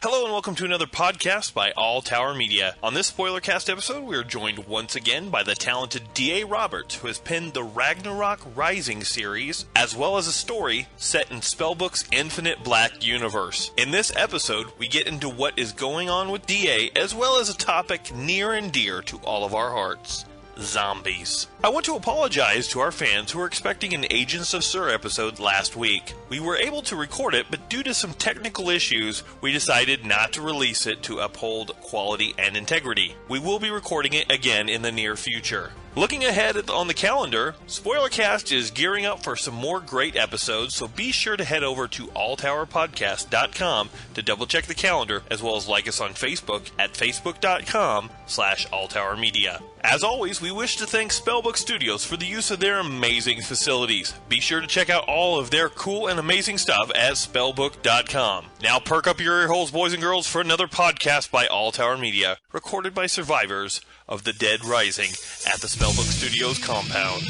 Hello and welcome to another podcast by All Tower Media. On this Spoilercast episode, we are joined once again by the talented D.A. Roberts, who has penned the Ragnarok Rising series, as well as a story set in Spellbook's Infinite Black universe. In this episode, we get into what is going on with D.A., as well as a topic near and dear to all of our hearts. Zombies. I want to apologize to our fans who were expecting an Agents of S.U.R. episode last week. We were able to record it, but due to some technical issues, we decided not to release it to uphold quality and integrity. We will be recording it again in the near future. Looking ahead on the calendar, Spoilercast is gearing up for some more great episodes, so be sure to head over to alltowerpodcast.com to double check the calendar, as well as like us on Facebook at facebook.com/alltowermedia. As always, we wish to thank Spellbook Studios for the use of their amazing facilities. Be sure to check out all of their cool and amazing stuff at spellbook.com. Now perk up your ear holes, boys and girls, for another podcast by All Tower Media, recorded by survivors of the Dead Rising at the Spellbook Studios compound.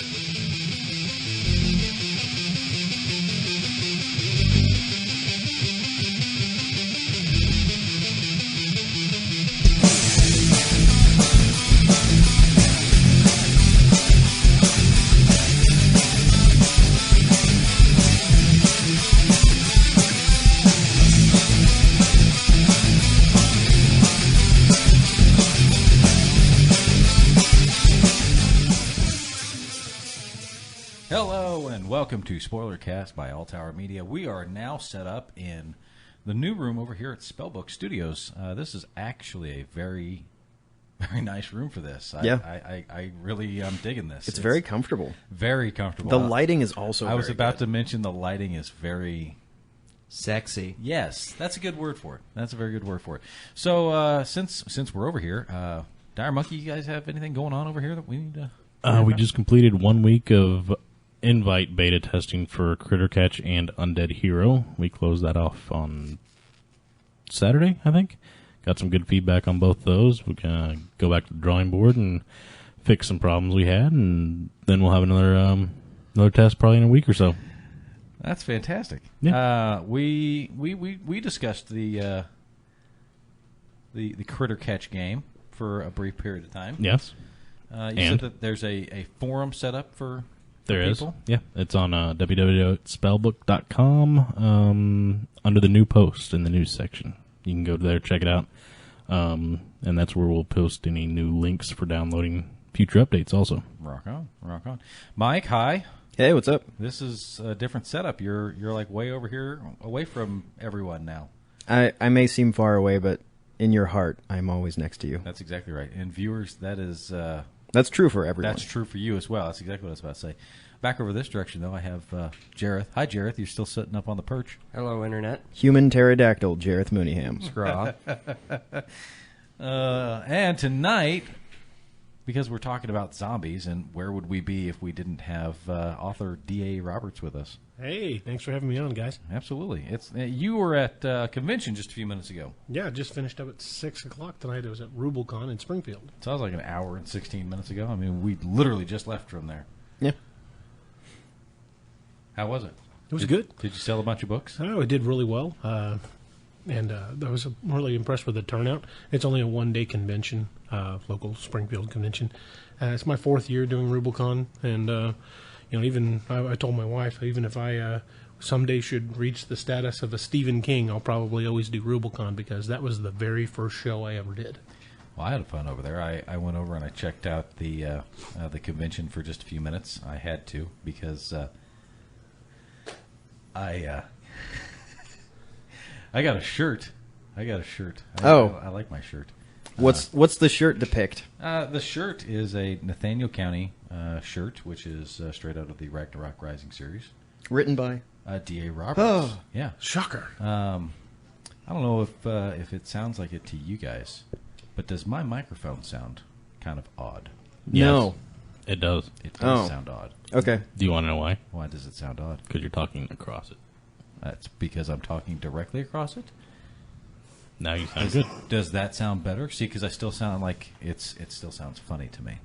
Hello and welcome to Spoilercast by All Tower Media. We are now set up in the new room over here at Spellbook Studios. This is actually a very, very nice room for this. I really am digging this. It's very comfortable. Very comfortable. The lighting is also I was very about good. to mention the lighting is very sexy. Yes, that's a good word for it. That's a very good word for it. So since we're over here, Dire Monkey, you guys have anything going on over here that we need to... We just completed 1 week of invite beta testing for Critter Catch and Undead Hero. We closed that off on Saturday, I think. Got some good feedback on both those. We're going to go back to the drawing board and fix some problems we had, and then we'll have another test probably in a week or so. That's fantastic. Yeah. We discussed the Critter Catch game for a brief period of time. Yes. You said that there's a forum set up for There is. people? Yeah. It's on www.spellbook.com under the new post in the news section. You can go there, check it out. And that's where we'll post any new links for downloading future updates also. Rock on, rock on. Mike, hi. Hey, what's up? This is a different setup. You're like way over here, away from everyone now. I may seem far away, but in your heart, I'm always next to you. That's exactly right. And viewers, that is... That's true for everyone. That's true for you as well. That's exactly what I was about to say. Back over this direction, though, I have Jareth. Hi, Jareth. You're still sitting up on the perch. Hello, Internet. Human pterodactyl, Jareth Mooneyham. Scraw. And tonight, because we're talking about zombies, and where would we be if we didn't have author D.A. Roberts with us? Hey, thanks for having me on, guys. Absolutely. You were at convention just a few minutes ago. Yeah, just finished up at 6 o'clock tonight. I was at RubalCon in Springfield. Sounds like an hour and 16 minutes ago. I mean, we literally just left from there. Yeah. How was it? It was Did- good. Did you sell a bunch of books? Oh, it did really well. And I was really impressed with the turnout. It's only a one-day convention, local Springfield convention. It's my fourth year doing RubalCon, and even I told my wife, even if I someday should reach the status of a Stephen King, I'll probably always do RubalCon because that was the very first show I ever did. Well, I had fun over there. I went over and I checked out the convention for just a few minutes. I had to because I got a shirt. I like my shirt. What's the shirt depict? The shirt is a Nathaniel County shirt, which is straight out of the Ragnarok Rising series. Written by? D.A. Roberts. Oh. Yeah. Shocker. I don't know if it sounds like it to you guys, but does my microphone sound kind of odd? No. It does. It does Oh. sound odd. Okay. Do you want to know why? Why does it sound odd? Because you're talking across it. That's because I'm talking directly across it. Now you sound good. Does that sound better? See, because I still sound like it still sounds funny to me.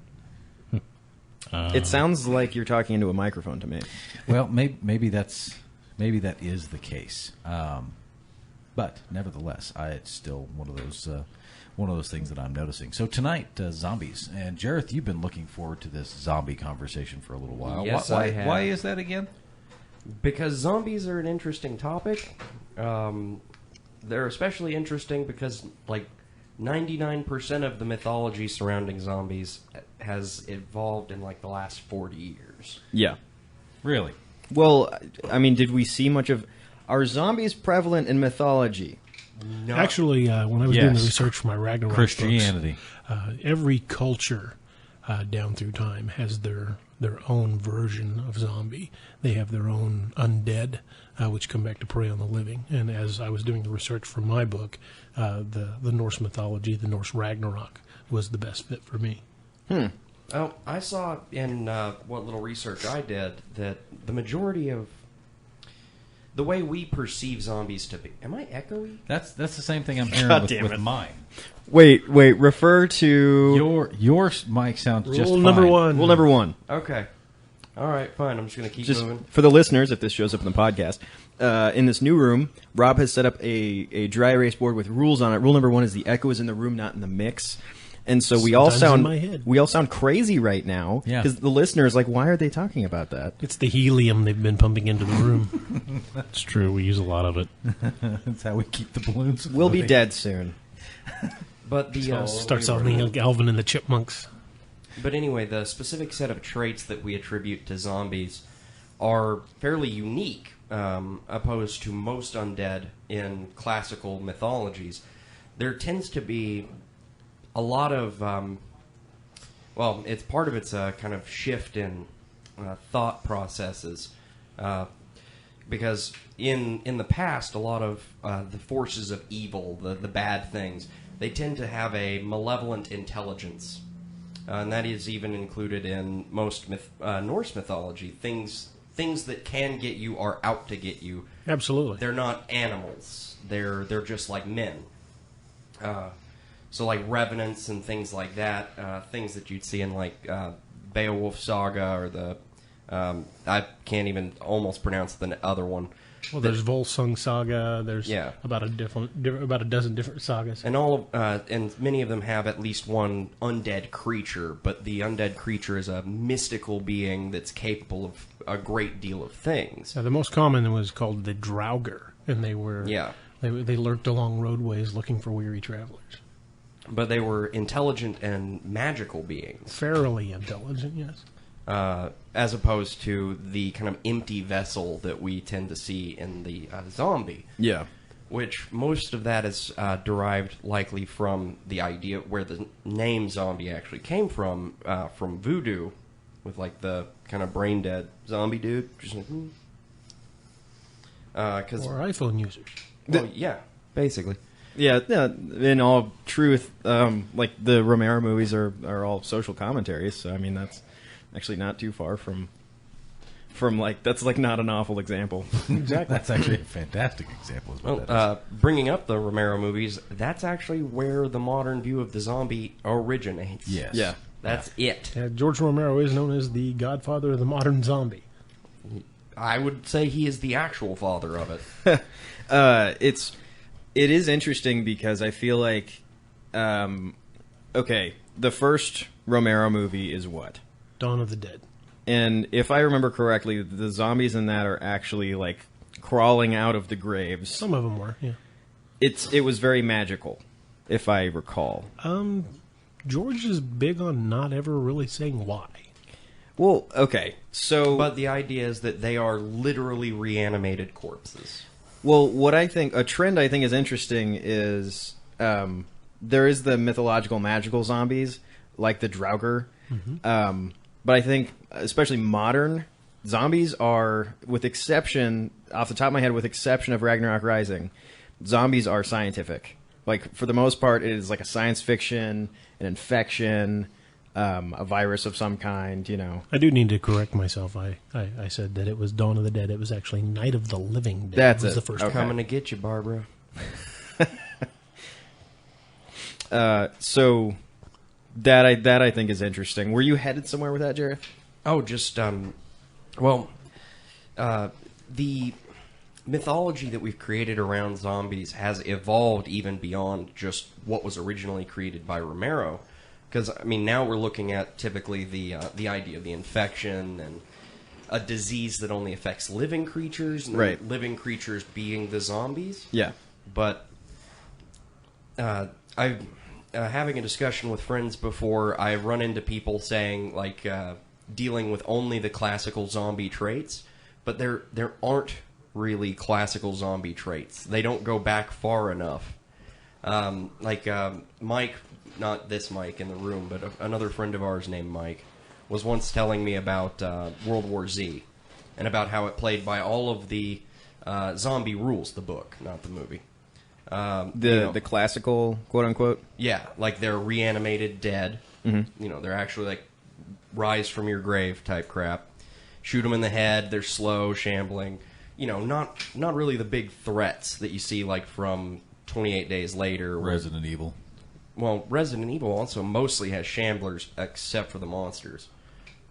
It sounds like you're talking into a microphone to me. Well, maybe that is the case. But nevertheless, it's still one of those things that I'm noticing. So tonight, zombies. And Jareth, you've been looking forward to this zombie conversation for a little while. Yes, why, I have. Why is that again? Because zombies are an interesting topic. They're especially interesting because, like, 99% of the mythology surrounding zombies has evolved in, like, the last 40 years. Yeah. Really? Well, I mean, did we see much of... Are zombies prevalent in mythology? No. Actually, when I was doing the Yes. research for my Ragnarok Christianity. books, every culture down through time has their own version of zombie. They have their own undead, which come back to prey on the living. And as I was doing the research for my book, the Norse mythology, the Norse Ragnarok, was the best fit for me. Oh, I saw in what little research I did that the majority of the way we perceive zombies to be... Am I echoey? That's the same thing I'm hearing God with, damn with it. mine. Wait, refer to... Your mic sounds just Rule fine. number one. Rule number one. Okay. All right, fine. I'm just going to keep Just moving. for the listeners, if this shows up in the podcast, in this new room, Rob has set up a dry erase board with rules on it. Rule number one is the echo is in the room, not in the mix. And so we all Sometimes in sound my head. we all sound crazy right now Yeah. because the listeners like, why are they talking about that? It's the helium they've been pumping into the room. It's true. We use a lot of it. That's how we keep the balloons We'll be floating. dead soon. But the Starts off like Alvin and the Chipmunks. But anyway, the specific set of traits that we attribute to zombies are fairly unique, opposed to most undead in classical mythologies. There tends to be a lot of, well, it's part of its kind of shift in thought processes, because in the past, a lot of the forces of evil, the bad things, they tend to have a malevolent intelligence. And that is even included in most Norse mythology. Things that can get you are out to get you. Absolutely. They're not animals. They're just like men. So like revenants and things like that, things that you'd see in like Beowulf Saga or the I can't even almost pronounce the other one. Well, there's Volsung Saga. There's Yeah. about a dozen different sagas. And and many of them have at least one undead creature, but the undead creature is a mystical being that's capable of a great deal of things. The most common was called the Draugr, and they were they lurked along roadways looking for weary travelers. But they were intelligent and magical beings, Fairly intelligent, yes. as opposed to the kind of empty vessel that we tend to see in the zombie. Yeah. Which most of that is derived likely from the idea where the name zombie actually came from voodoo, with like the kind of brain dead zombie dude. Just like, Or iPhone users. well, yeah, basically. Yeah, in all truth, like the Romero movies are all social commentaries. So I mean, that's actually not too far from like that's like not an awful example. Exactly. That's actually a fantastic example. Is what that Well, bringing up the Romero movies, that's actually where the modern view of the zombie originates. is. Yes. Yeah. That's it. George Romero is known as the godfather of the modern zombie. I would say he is the actual father of it. It is interesting because I feel like, okay, the first Romero movie is what? Dawn of the Dead. And if I remember correctly, the zombies in that are actually like crawling out of the graves. Some of them were, yeah. It was very magical, if I recall. George is big on not ever really saying why. Well, okay, so But the idea is that they are literally reanimated corpses. well, what I think a trend I think is interesting is there is the mythological magical zombies like the Draugr. But I think, especially modern zombies are, with exception, off the top of my head, with exception of Ragnarok Rising, zombies are scientific. Like, for the most part, it is like a science fiction, an infection, a virus of some kind, you know. I do need to correct myself. I said that it was Dawn of the Dead. It was actually Night of the Living Dead. That's was it. the first Okay. one. Coming to get you, Barbara. So that I think is interesting. Were you headed somewhere with that, Jareth? Oh, just the mythology that we've created around zombies has evolved even beyond just what was originally created by Romero. Because, I mean, now we're looking at typically the idea of the infection and a disease that only affects living creatures, and right. living creatures being the zombies. Yeah. But I've having a discussion with friends before, I've run into people saying, like, dealing with only the classical zombie traits, but there aren't really classical zombie traits. They don't go back far enough. Mike, not this Mike in the room, but another friend of ours named Mike, was once telling me about World War Z, and about how it played by all of the zombie rules, the book, not the movie. The classical, quote unquote? Yeah, like they're reanimated dead. Mm-hmm. You know, they're actually like rise from your grave type crap. Shoot them in the head, they're slow, shambling. You know, not really the big threats that you see like from 28 Days Later. Resident Evil. Well, Resident Evil also mostly has shamblers except for the monsters.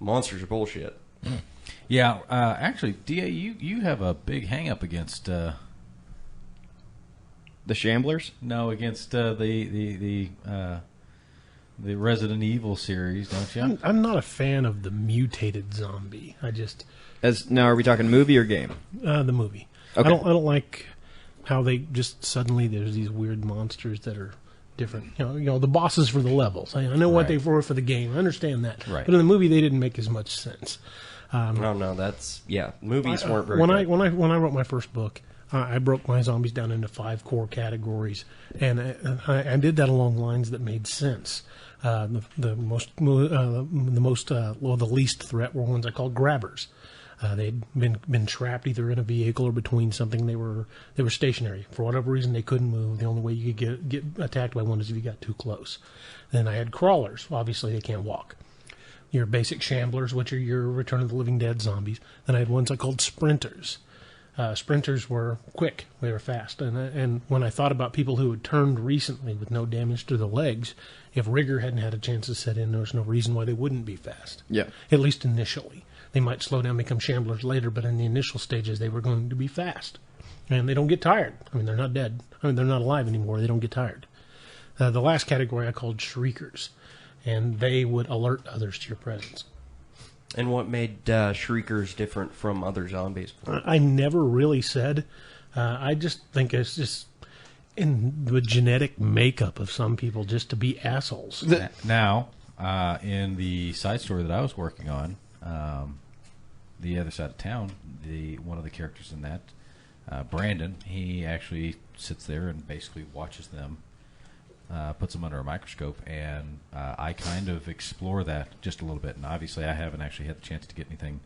Monsters are bullshit. Yeah, actually, DA, you have a big hang-up against... The Shamblers? No, against the Resident Evil series, don't you? I'm not a fan of the mutated zombie. Now, are we talking movie or game? The movie. Okay. I don't like how they just suddenly there's these weird monsters that are different. You know the bosses for the levels. I know what they were for the game. I understand that. Right. But in the movie, they didn't make as much sense. No, that's movies weren't very when good. when I wrote my first book, I broke my zombies down into 5 core categories, and I did that along lines that made sense. The least threat were ones I called grabbers. They'd been trapped either in a vehicle or between something. They were stationary for whatever reason. They couldn't move. The only way you could get attacked by one is if you got too close. Then I had crawlers. Obviously, they can't walk. Your basic shamblers, which are your Return of the Living Dead zombies. Then I had ones I called sprinters. Sprinters were quick. They were fast. And when I thought about people who had turned recently with no damage to the legs, if rigor hadn't had a chance to set in, there was no reason why they wouldn't be fast. Yeah. At least initially. They might slow down and become shamblers later, but in the initial stages, they were going to be fast. And they don't get tired. I mean, they're not dead. I mean, they're not alive anymore. They don't get tired. The last category I called shriekers, and they would alert others to your presence. And what made shriekers different from other zombies? I never really said. I just think it's just in the genetic makeup of some people just to be assholes. Now, in the side story that I was working on, the other side of town, one of the characters in that, Brandon, he actually sits there and basically watches them, puts them under a microscope, and I kind of explore that just a little bit. And obviously, I haven't actually had the chance to get anything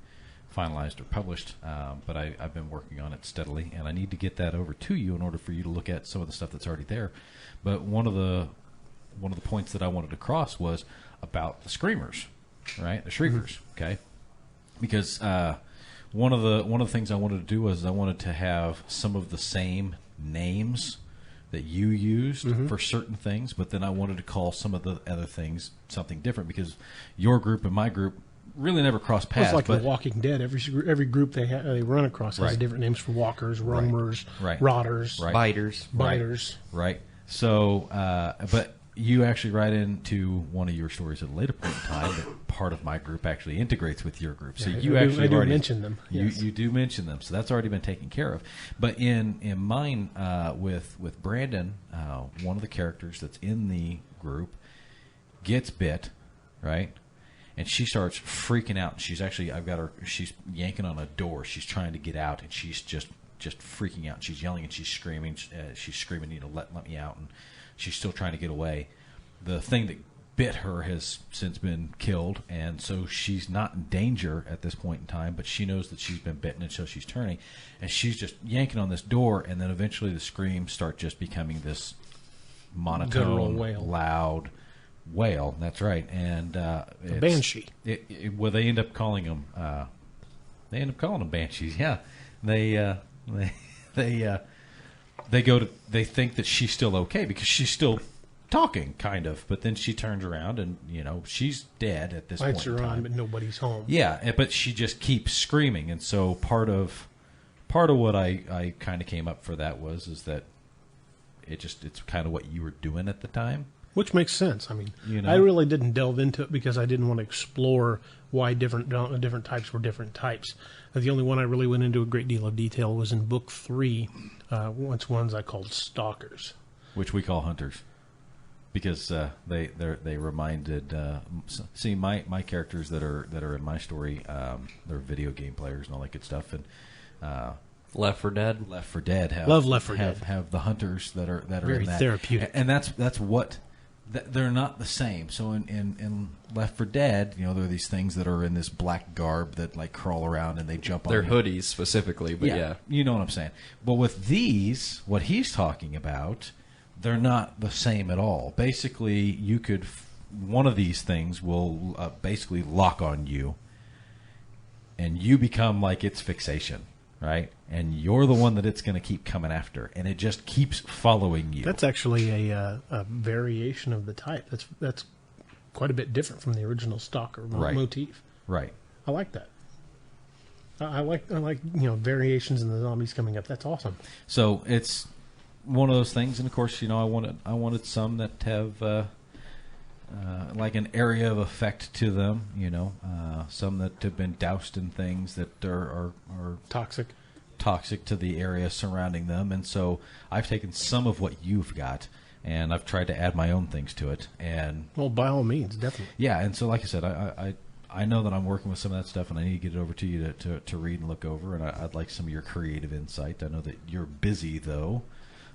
finalized or published, but I've been working on it steadily, and I need to get that over to you in order for you to look at some of the stuff that's already there. But one of the points that I wanted to cross was about the screamers, right? The shriekers, okay? Because one of the things I wanted to do was I wanted to have some of the same names that you used for certain things, but then I wanted to call some of the other things something different because your group and my group really never crossed paths. It's like The Walking Dead. Every group they run across has different names for walkers, roamers, rotters, biters. Right. So, but you actually write into one of your stories at a later point in time that part of my group actually integrates with your group. So you I actually do already mention them. Yes. You do mention them, so that's already been taken care of. But in mine with Brandon, one of the characters that's in the group gets bit, right? And she starts freaking out. She's actually, she's yanking on a door. She's trying to get out, and she's just freaking out. She's yelling and she's screaming. Let me out. And she's still trying to get away. The thing that bit her has since been killed, and so she's not in danger at this point in time, but she knows that she's been bitten, and so she's turning. And she's just yanking on this door, and then eventually the screams start just becoming this monotone, loud wail. That's right. And a banshee. Well, they end up calling them. They end up calling them banshees. Yeah, they go to. They think that she's still okay because she's still talking, kind of. But then she turns around and she's dead at this point. Lights are on, but nobody's home. Yeah, but she just keeps screaming, and so part of part of what I kind of came up for that is that it's kind of what you were doing at the time. Which makes sense. I mean, You know? I really didn't delve into it because I didn't want to explore why different types were different types. The only one I really went into a great deal of detail was in book 3, ones I called stalkers. Which we call hunters, because they reminded. See, my characters that are in my story, they're video game players and all that good stuff, and Left 4 Dead. Left 4 Dead have Love Left 4 Dead. have the hunters that are Very in that. therapeutic. And that's what they're not the same. So in Left 4 Dead, there are these things that are in this black garb that like crawl around and they jump on They're you. hoodies specifically, but yeah. You know what I'm saying. But with these, what he's talking about, they're not the same at all. Basically, you could one of these things will basically lock on you, and you become like its fixation, right? And you're the one that it's going to keep coming after, and it just keeps following you. That's actually a variation of the type. That's quite a bit different from the original stalker motif. Right. I like that. I like variations in the zombies coming up. That's awesome. So it's one of those things, and of course, I wanted some that have like an area of effect to them. Some that have been doused in things that are toxic to the area surrounding them, and so I've taken some of what you've got, and I've tried to add my own things to it. And well, by all means, definitely. Yeah, and so like I said, I know that I'm working with some of that stuff, and I need to get it over to you to read and look over, and I'd like some of your creative insight. I know that you're busy, though,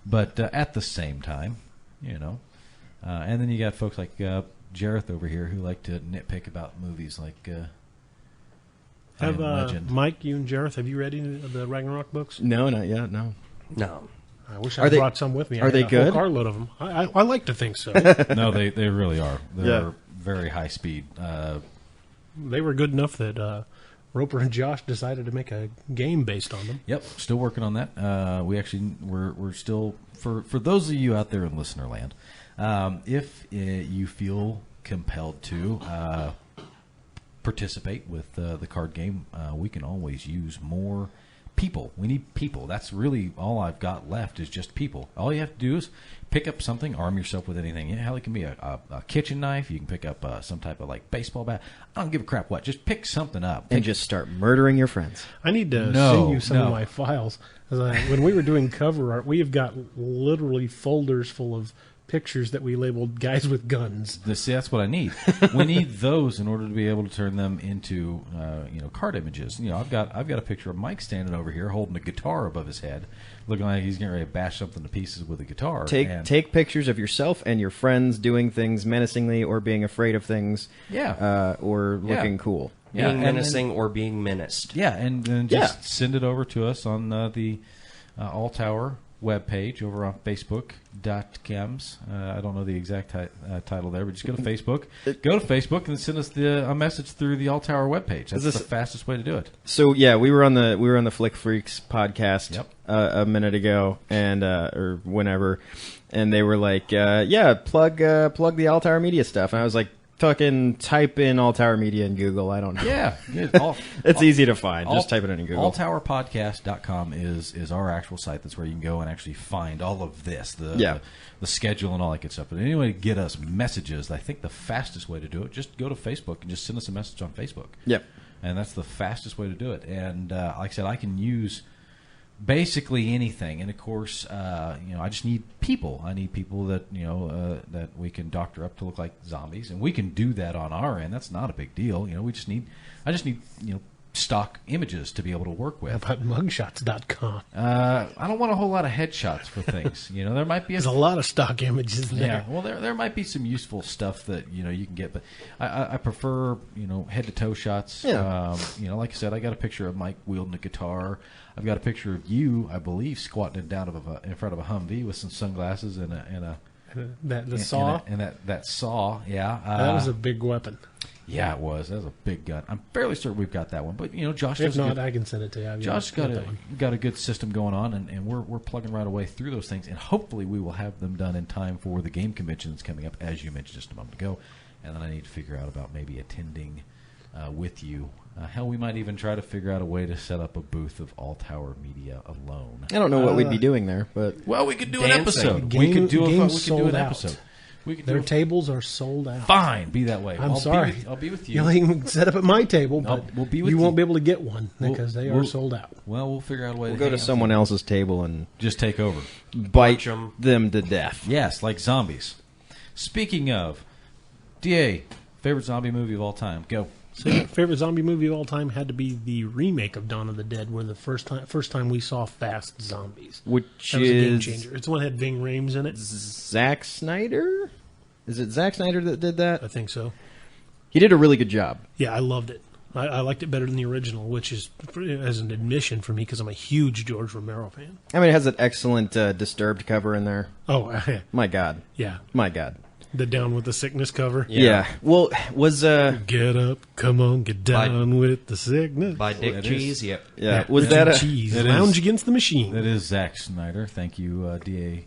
but at the same time, and then you got folks like Jareth over here who like to nitpick about movies like I Am Legend. Mike, you and Jareth, have you read any of the Ragnarok books? No, not yet. No. I wish I brought some with me. Are they good? I had a whole carload of them. I like to think so. No, they really are. They're very high speed. They were good enough that Roper and Josh decided to make a game based on them. Yep, still working on that. We're still for those of you out there in listener land, if you feel compelled to participate with the card game, we can always use more people. We need people. That's really all I've got left is just people. All you have to do is pick up something, arm yourself with anything. Hell, it can be a kitchen knife. You can pick up some type of like baseball bat. I don't give a crap what. Just pick something up. And just start murdering your friends. I need to send you some of my files. When we were doing cover art, we have got literally folders full of pictures that we labeled guys with guns. See, that's what I need. We need those in order to be able to turn them into card images. I've got a picture of Mike standing over here holding a guitar above his head, looking like he's getting ready to bash something to pieces with a guitar. Take pictures of yourself and your friends doing things menacingly or being afraid of things. Or looking cool. Being menacing or being menaced. Yeah, and then just send it over to us on the All Tower webpage over on Facebook.cams. I don't know the exact title there, but just go to Facebook. Go to Facebook and send us a message through the All Tower webpage. That's the fastest way to do it. So we were on the Flick Freaks podcast a minute ago, and or whenever, and they were like, plug the All Tower Media stuff, and I was like, fucking type in All Tower Media in Google. I don't know. Yeah. It's easy to find. Just type it in Google. AllTowerPodcast.com is our actual site. That's where you can go and actually find all of this, the schedule and all that good stuff. But anyway, to get us messages, I think the fastest way to do it, just go to Facebook and just send us a message on Facebook. Yep. And that's the fastest way to do it. And like I said, I can use basically anything, and of course, I just need people. I need people that that we can doctor up to look like zombies, and we can do that on our end. That's not a big deal. I just need stock images to be able to work with. How about mugshots.com? I don't want a whole lot of headshots for things. There might be there's a lot of stock images there. Yeah, well, there might be some useful stuff that you can get, but I prefer head to toe shots. Yeah. Like I said, I got a picture of Mike wielding a guitar. I've got a picture of you, I believe, squatting down in front of a Humvee with some sunglasses and the saw and that saw. Yeah, that was a big weapon. Yeah, it was. That was a big gun. I'm fairly certain we've got that one, but Josh. If not, I can send it to you. Josh's got a good system going on, and we're plugging right away through those things, and hopefully we will have them done in time for the game convention that's coming up, as you mentioned just a moment ago. And then I need to figure out about maybe attending with you Hell, we might even try to figure out a way to set up a booth of All Tower Media alone. I don't know what we'd be doing there, but Well, we could do an Dancing. episode. Game- we could do game's an sold out. episode. We could Their do tables are sold out. Fine, be that way. I'm sorry. I'll be with you. You'll even set up at my table, No, but we'll be with you you. won't be able to get one because they are we'll- sold out. Well, we'll figure out a way we'll to go to hang out someone somewhere. else's table and Just take over. bite 'em. them to death. Yes, like zombies. Speaking of, DA, favorite zombie movie of all time? Go. So my favorite zombie movie of all time had to be the remake of Dawn of the Dead, where the first time we saw fast zombies. Which That was a game is changer. It's the one that had Ving Rhames in it. Zack Snyder? Is it Zack Snyder that did that? I think so. He did a really good job. Yeah, I loved it. I liked it better than the original, which is as an admission for me because I'm a huge George Romero fan. I mean, it has an excellent Disturbed cover in there. Oh, My God. yeah. My God. The Down with the Sickness cover. Yeah. Well, was Get up, come on, get down with the sickness. By Dick that Cheese, yep. was that a cheese? that Lounge is- against the machine. That is Zack Snyder. Thank you, DA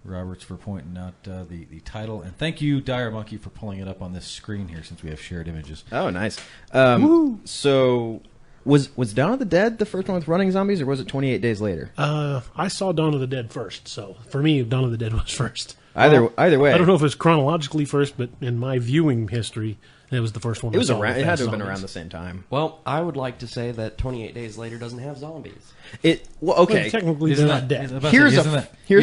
Roberts, for pointing out the title. And thank you, Dire Monkey, for pulling it up on this screen here since we have shared images. Oh, nice. So was Dawn of the Dead the first one with running zombies, or was it 28 Days Later? I saw Dawn of the Dead first, so for me, Dawn of the Dead was first. Either way, I don't know if it was chronologically first, but in my viewing history, it was the first one. It was I saw around. with It had to fast have been zombies. around the same time. Well, I would like to say that 28 Days Later doesn't have zombies. Okay. Well, technically, they're not dead. Here's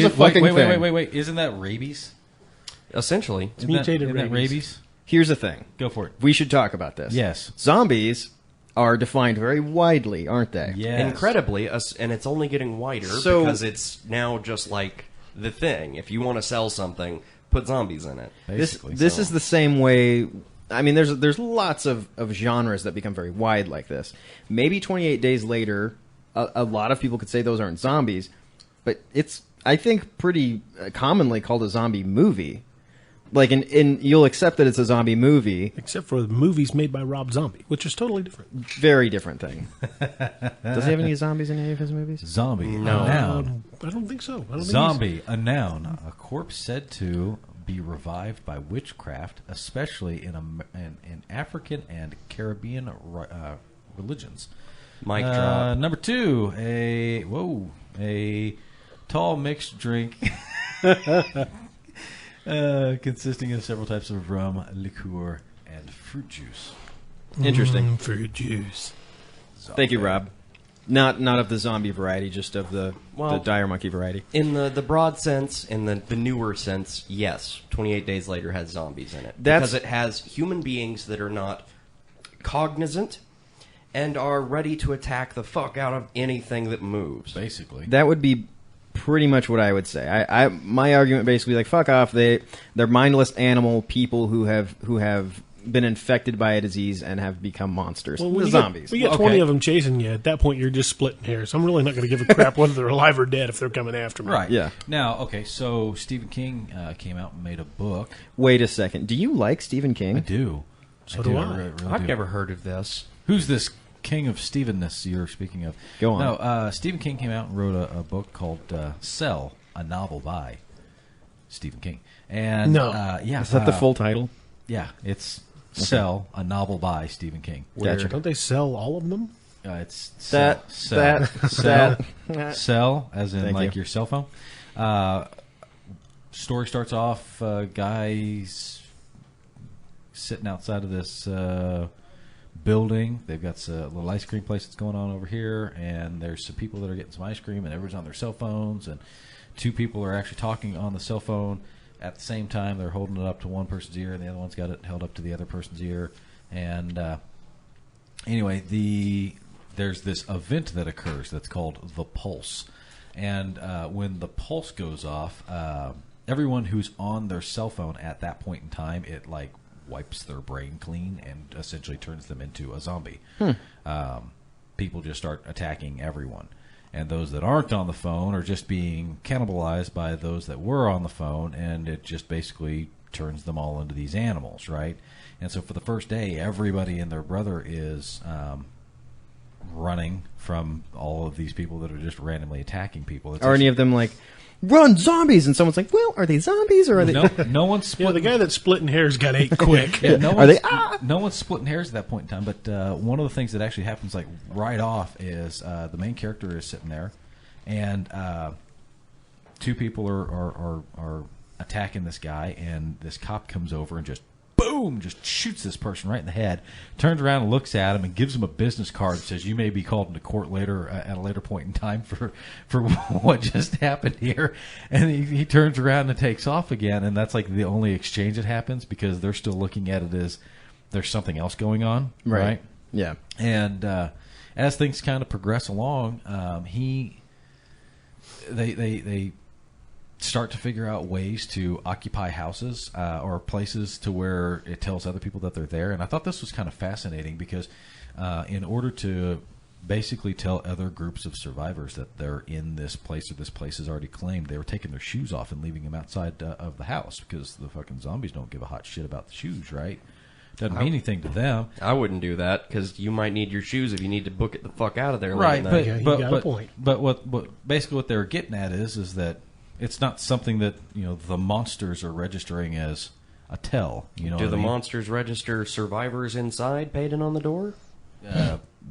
a fucking thing. Wait. Isn't that rabies? Essentially. Isn't mutated isn't that rabies. rabies? Here's the thing. Go for it. We should talk about this. Yes. Zombies are defined very widely, aren't they? Yes. Incredibly, and it's only getting wider So- because it's now just like the thing. If you want to sell something, put zombies in it. Basically. This is the same way. I mean, there's lots of genres that become very wide like this. Maybe 28 Days Later, a lot of people could say those aren't zombies, but it's, I think, pretty commonly called a zombie movie. Like, in you'll accept that it's a zombie movie. Except for the movies made by Rob Zombie, which is totally different. Very different thing. Does he have any zombies in any of his movies? Zombie, a noun. I don't think so. I don't Zombie, a noun. A corpse said to be revived by witchcraft, especially in African and Caribbean religions. Mic drop. Number 2, a tall mixed drink consisting of several types of rum, liqueur, and fruit juice. Interesting. Fruit juice. Thank you, Rob. Not of the zombie variety, just of the dire monkey variety. In the broad sense, in the newer sense, yes, 28 Days Later has zombies in it. That's- because it has human beings that are not cognizant and are ready to attack the fuck out of anything that moves. Basically. That would be pretty much what I would say. My argument basically like fuck off. They're mindless animal people who have been infected by a disease and have become monsters. Well, The when you zombies. we get 20 of them chasing you. At that point, you're just splitting hairs. I'm really not going to give a crap whether they're alive or dead if they're coming after me. Right. Yeah. Now, okay, so Stephen King came out and made a book. Wait a second. Do you like Stephen King? I do. So do I. really I've do. never heard of this. Who's this king of Stephenness you're speaking of? Go on. No, Stephen King came out and wrote a book called Cell, a novel by Stephen King. And No. yeah, Is that the full title? Yeah, it's Cell, a novel by Stephen King. Gotcha. Don't they sell all of them? It's That- Cell, Cell, as in Thank like you. your cell phone. Story starts off, guys sitting outside of this building. They've got a little ice cream place that's going on over here, and there's some people that are getting some ice cream, and everyone's on their cell phones, and 2 people are actually talking on the cell phone at the same time. They're holding it up to one person's ear, and the other one's got it held up to the other person's ear. And anyway, there's this event that occurs that's called the pulse. And when the pulse goes off, everyone who's on their cell phone at that point in time, it like wipes their brain clean and essentially turns them into a zombie. People just start attacking everyone. And those that aren't on the phone are just being cannibalized by those that were on the phone, and it just basically turns them all into these animals, right? And so for the first day, everybody and their brother is running from all of these people that are just randomly attacking people. It's Are any of them like run, zombies! And someone's like, well, are they zombies or are they... No one's Yeah, splitting. the guy that's splitting hairs got ate quick. Yeah, no Are one's, they- no one's splitting hairs at that point in time. But one of the things that actually happens, like right off, is the main character is sitting there, and two people are attacking this guy, and this cop comes over and just boom, just shoots this person right in the head. Turns around and looks at him and gives him a business card that says, "You may be called into court later at a later point in time for what just happened here." And he turns around and takes off again, and that's like the only exchange that happens because they're still looking at it as there's something else going on, right? Yeah. And as things kind of progress along, they start to figure out ways to occupy houses or places to where it tells other people that they're there. And I thought this was kind of fascinating because in order to basically tell other groups of survivors that they're in this place or this place is already claimed, they were taking their shoes off and leaving them outside of the house because the fucking zombies don't give a hot shit about the shoes, right? Doesn't mean anything to them. I wouldn't do that because you might need your shoes if you need to book it the fuck out of there. Right, late at night. Yeah, you got a point. But what basically what they were getting at is that it's not something that the monsters are registering as a tell. You know, Do what the I mean? monsters register survivors inside painted on the door?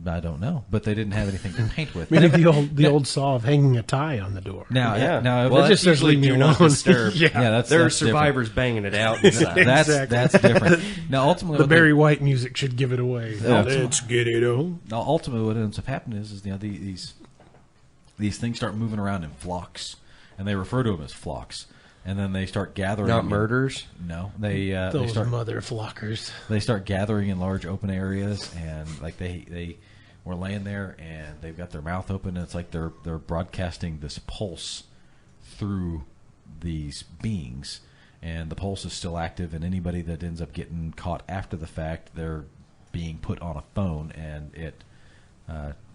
I don't know, but they didn't have anything to paint with. Maybe the old saw of hanging a tie on the door. Now, Yeah. now Well, That just that's says leave me usually do not alone. disturb. Yeah. that's There are that's different. survivors banging it out inside. That's different. Now, ultimately, The what Barry White music should give it away. Yeah. Let's get it on. now ultimately what ends up happening is these things start moving around in flocks, and they refer to them as flocks. And then they start gathering. Not murders. No, they Those start mother flockers. they start gathering in large open areas, and like they were laying there, and they've got their mouth open, and it's like they're broadcasting this pulse through these beings, and the pulse is still active, and anybody that ends up getting caught after the fact, they're being put on a phone, and it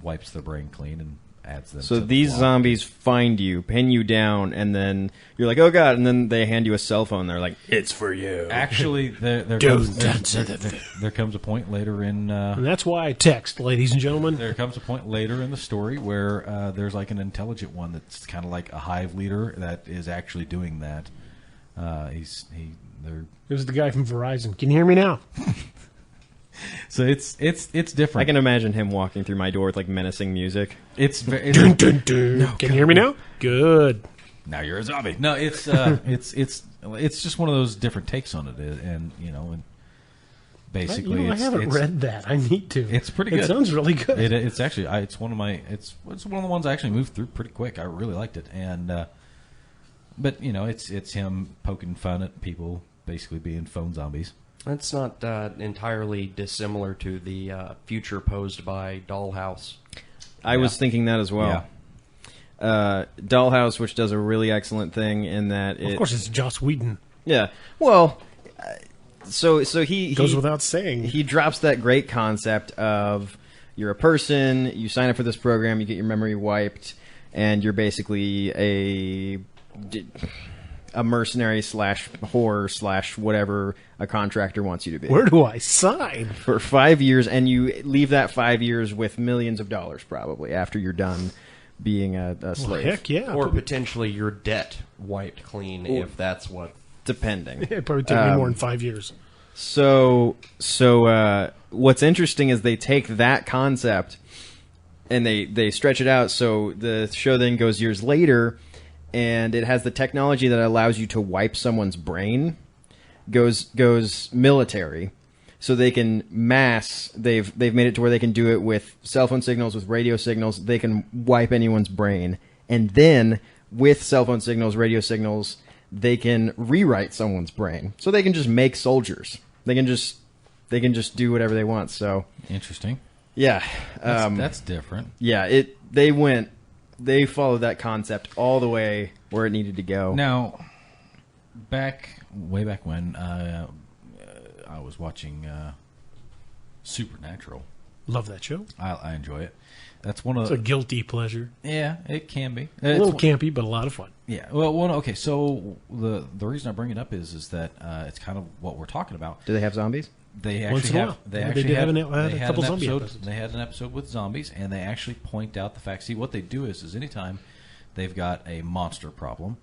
wipes their brain clean and adds them. So to the these flock. zombies find you, pin you down, and then you're like, oh god, and then they hand you a cell phone. They're like, it's for you. Actually, there Don't comes, touch there comes a point later in And that's why I text, ladies and gentlemen. there comes a point later in the story where there's like an intelligent one that's kind of like a hive leader that is actually doing that. They're It was the guy from Verizon. Can you hear me now? so it's different. I can imagine him walking through my door with like menacing music. It's Dun, dun, dun. Can you hear me now? Good. now you're a zombie. No, it's just one of those different takes on it, and and basically I haven't read that. I need to. It's pretty good. It sounds really good. It's actually it's one of my it's one of the ones I actually moved through pretty quick. I really liked it, and but it's him poking fun at people basically being phone zombies. That's not entirely dissimilar to the future posed by Dollhouse. I was thinking that as well. Dollhouse, which does a really excellent thing in that Of course, it's Joss Whedon. Yeah. Well, so he Goes without saying. He drops that great concept of you're a person, you sign up for this program, you get your memory wiped, and you're basically a mercenary / whore / whatever a contractor wants you to be. Where do I sign? For 5 years, and you leave that 5 years with millions of dollars probably after you're done being a slave. Heck yeah. Or potentially your debt wiped clean if that's what... Depending. It'd probably take me more than 5 years. So what's interesting is they take that concept and they stretch it out. So the show then goes years later, and it has the technology that allows you to wipe someone's brain. Goes military, so they can mass. They've made it to where they can do it with cell phone signals, with radio signals. They can wipe anyone's brain, and then with cell phone signals, radio signals, they can rewrite someone's brain. So they can just make soldiers. They can just do whatever they want. So Interesting. yeah, That's different. yeah. They followed that concept all the way where it needed to go. Now, way back when, I was watching Supernatural. Love that show. I enjoy it. That's one of It's a guilty pleasure. yeah, it can be A little campy, but a lot of fun. Yeah. Well, okay. So the reason I bring it up is that it's kind of what we're talking about. Do they have zombies? They Once actually in a have. while. They They actually did have have they a had couple an zombie episode. episodes. They had an episode with zombies, and they actually point out the fact. See, what they do is anytime they've got a monster problem.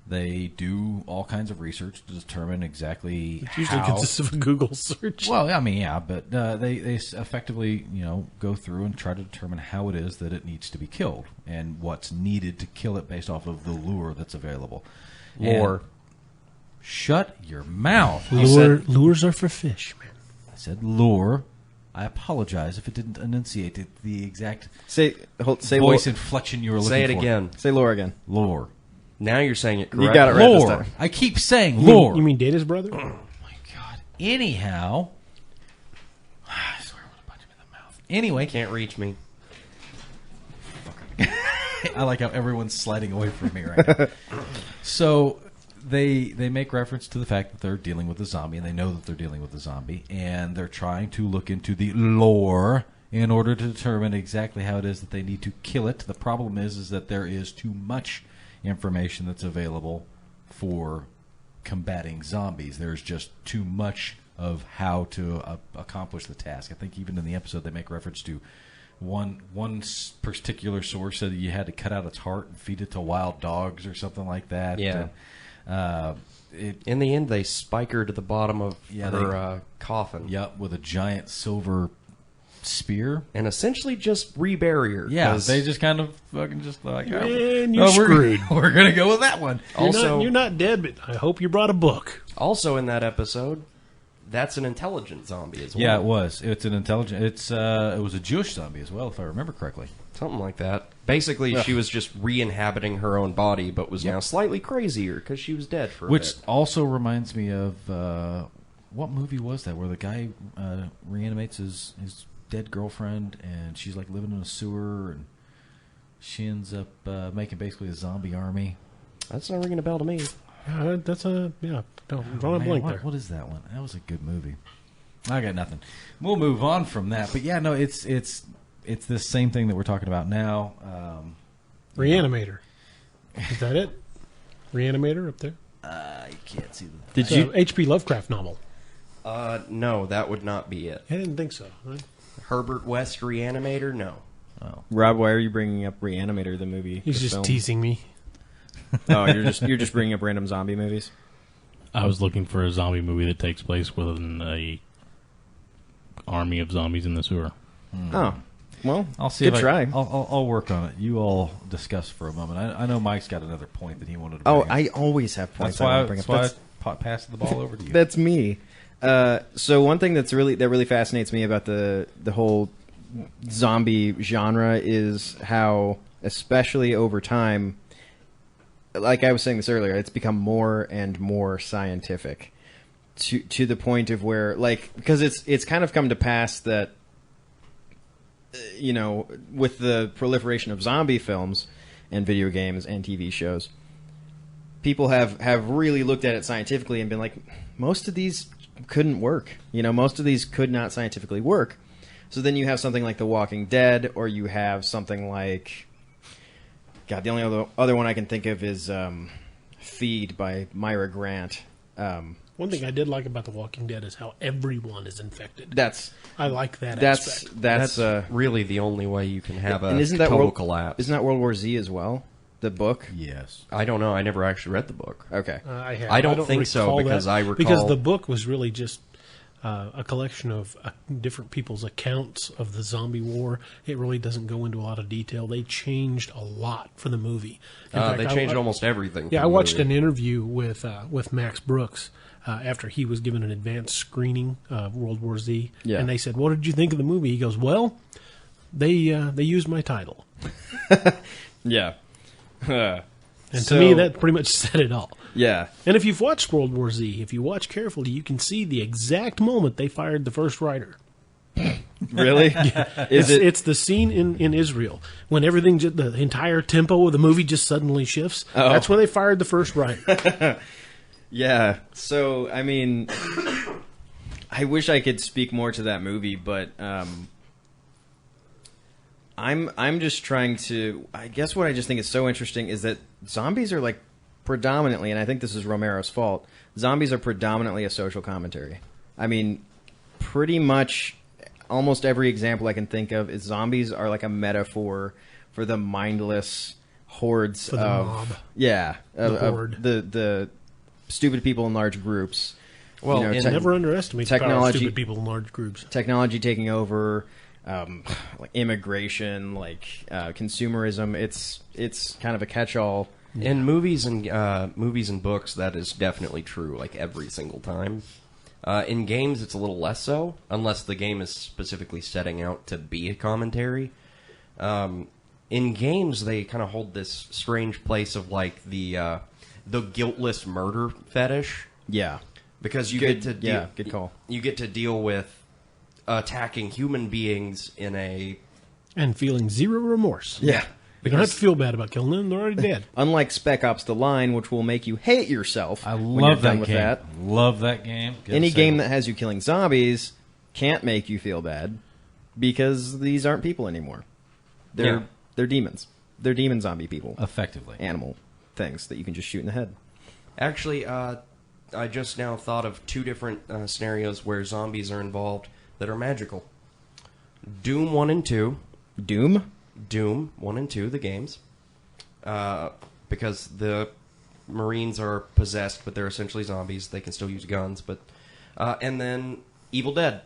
They do all kinds of research to determine exactly It usually consists of a Google search. Well, I mean, yeah, but they effectively, go through and try to determine how it is that it needs to be killed and what's needed to kill it based off of the lure that's available. Lore. And shut your mouth. Lures are for fish, man. I said lure. I apologize if it didn't enunciate the exact Say voice lore. inflection you were looking for. Say it again. Say lore again. Lure. Now you're saying it correctly. You got it right this Lore. time. I keep saying lore. You mean Data's brother? Oh my god. Anyhow, I swear I'm gonna punch him in the mouth. Anyway, Can't reach me. I like how everyone's sliding away from me right now. So they make reference to the fact that they're dealing with a zombie, and they know that they're dealing with a zombie, and they're trying to look into the lore in order to determine exactly how it is that they need to kill it. The problem is that there is too much information that's available for combating zombies. There's just too much of how to accomplish the task. I think even in the episode they make reference to one particular source said that you had to cut out its heart and feed it to wild dogs or something like that. Yeah. And, In the end, they spike her to the bottom of her coffin. Yep, with a giant silver spear. And essentially just rebury her. Yeah, 'cause they just kind of fucking just like, Man, you're screwed. We're going to go with that one. You're not dead, but I hope you brought a book. Also in that episode, that's an intelligent zombie as well. Yeah, it was. It's an intelligent. It was a Jewish zombie as well, if I remember correctly. Something like that. Basically, she was just re-inhabiting her own body, but was now slightly crazier because she was dead for a Which bit. also reminds me of what movie was that where the guy reanimates his dead girlfriend and she's like living in a sewer and she ends up making basically a zombie army. That's not ringing a bell to me. That's a drawing a Man, blank what, there. what is that one? That was a good movie. I got nothing. We'll move on from that. But yeah, no, it's this same thing that we're talking about now. Reanimator. Is that it? Reanimator up there? I can't see the. Did you? H.P. Lovecraft novel. No, that would not be it. I didn't think so. Right? Herbert West Reanimator? No. Oh. Rob, why are you bringing up Reanimator, the movie? He's the just film? teasing me. Oh, you're just bringing up random zombie movies. I was looking for a zombie movie that takes place within a army of zombies in the sewer. Oh, well, I'll see good if try. I'll work on it. You all discuss for a moment. I know Mike's got another point that he wanted to bring Oh, up. I always have points. That's why, I want to bring up. that's why I passed the ball over to you. That's me. So one thing that really fascinates me about the whole zombie genre is how, especially over time, like I was saying this earlier, it's become more and more scientific to the point of where, like, because it's kind of come to pass that with the proliferation of zombie films and video games and TV shows, people have really looked at it scientifically and been like, most of these couldn't work. Most of these could not scientifically work. So then you have something like The Walking Dead, or you have something like, God, the only other one I can think of is Feed by Myra Grant. One thing I did like about The Walking Dead is how everyone is infected. That's I like that aspect. that's really the only way you can have and a isn't that total collapse. Isn't that World War Z as well? The book. Yes. I don't know. I never actually read the book. Okay. I don't think so, recall because that, I recall- because the book was really just a collection of different people's accounts of the zombie war. It really doesn't go into a lot of detail. They changed a lot for the movie. In fact, They changed almost everything. Yeah, for I the watched movie. an interview with Max Brooks after he was given an advanced screening of World War Z, Yeah. and they said, "What did you think of the movie?" He goes, "Well, they used my title." Yeah. And to me, that pretty much said it all. Yeah. And if you've watched World War Z, if you watch carefully, you can see the exact moment they fired the first Rider. Really? It's the scene in Israel when everything, the entire tempo of the movie just suddenly shifts. Oh. That's when they fired the first Rider. Yeah. So, I mean, I wish I could speak more to that movie, but I'm just trying to. I guess what I just think is so interesting is that zombies are like predominantly, and I think this is Romero's fault. Zombies are predominantly a social commentary. I mean, pretty much almost every example I can think of is zombies are like a metaphor for the mindless, hordes For the of mob. of horde. the stupid people in large groups. Well, You know, and Never underestimate the power of technology- stupid people in large groups. technology taking over, like immigration, like consumerism. It's kind of a catch-all. in movies and books, that is definitely true. Like every single time. In games, it's a little less so, unless the game is specifically setting out to be a commentary. In games, they kind of hold this strange place of like the guiltless murder fetish. Yeah, Because you Good- get to yeah, good call. You get to deal with attacking human beings in a And feeling zero remorse. yeah. You don't have to feel bad about killing them. They're already dead. Unlike Spec Ops: The Line, which will make you hate yourself. I when you're love done that with game. that. Love that game. Any game that has you killing zombies can't make you feel bad because these aren't people anymore. They're demons. They're demon zombie people, effectively. animal things that you can just shoot in the head. Actually, I just now thought of two different scenarios where zombies are involved that are magical. Doom 1 and 2. Doom. Doom 1 and 2, the games. Because the Marines are possessed, but they're essentially zombies. They can still use guns, but... and then Evil Dead.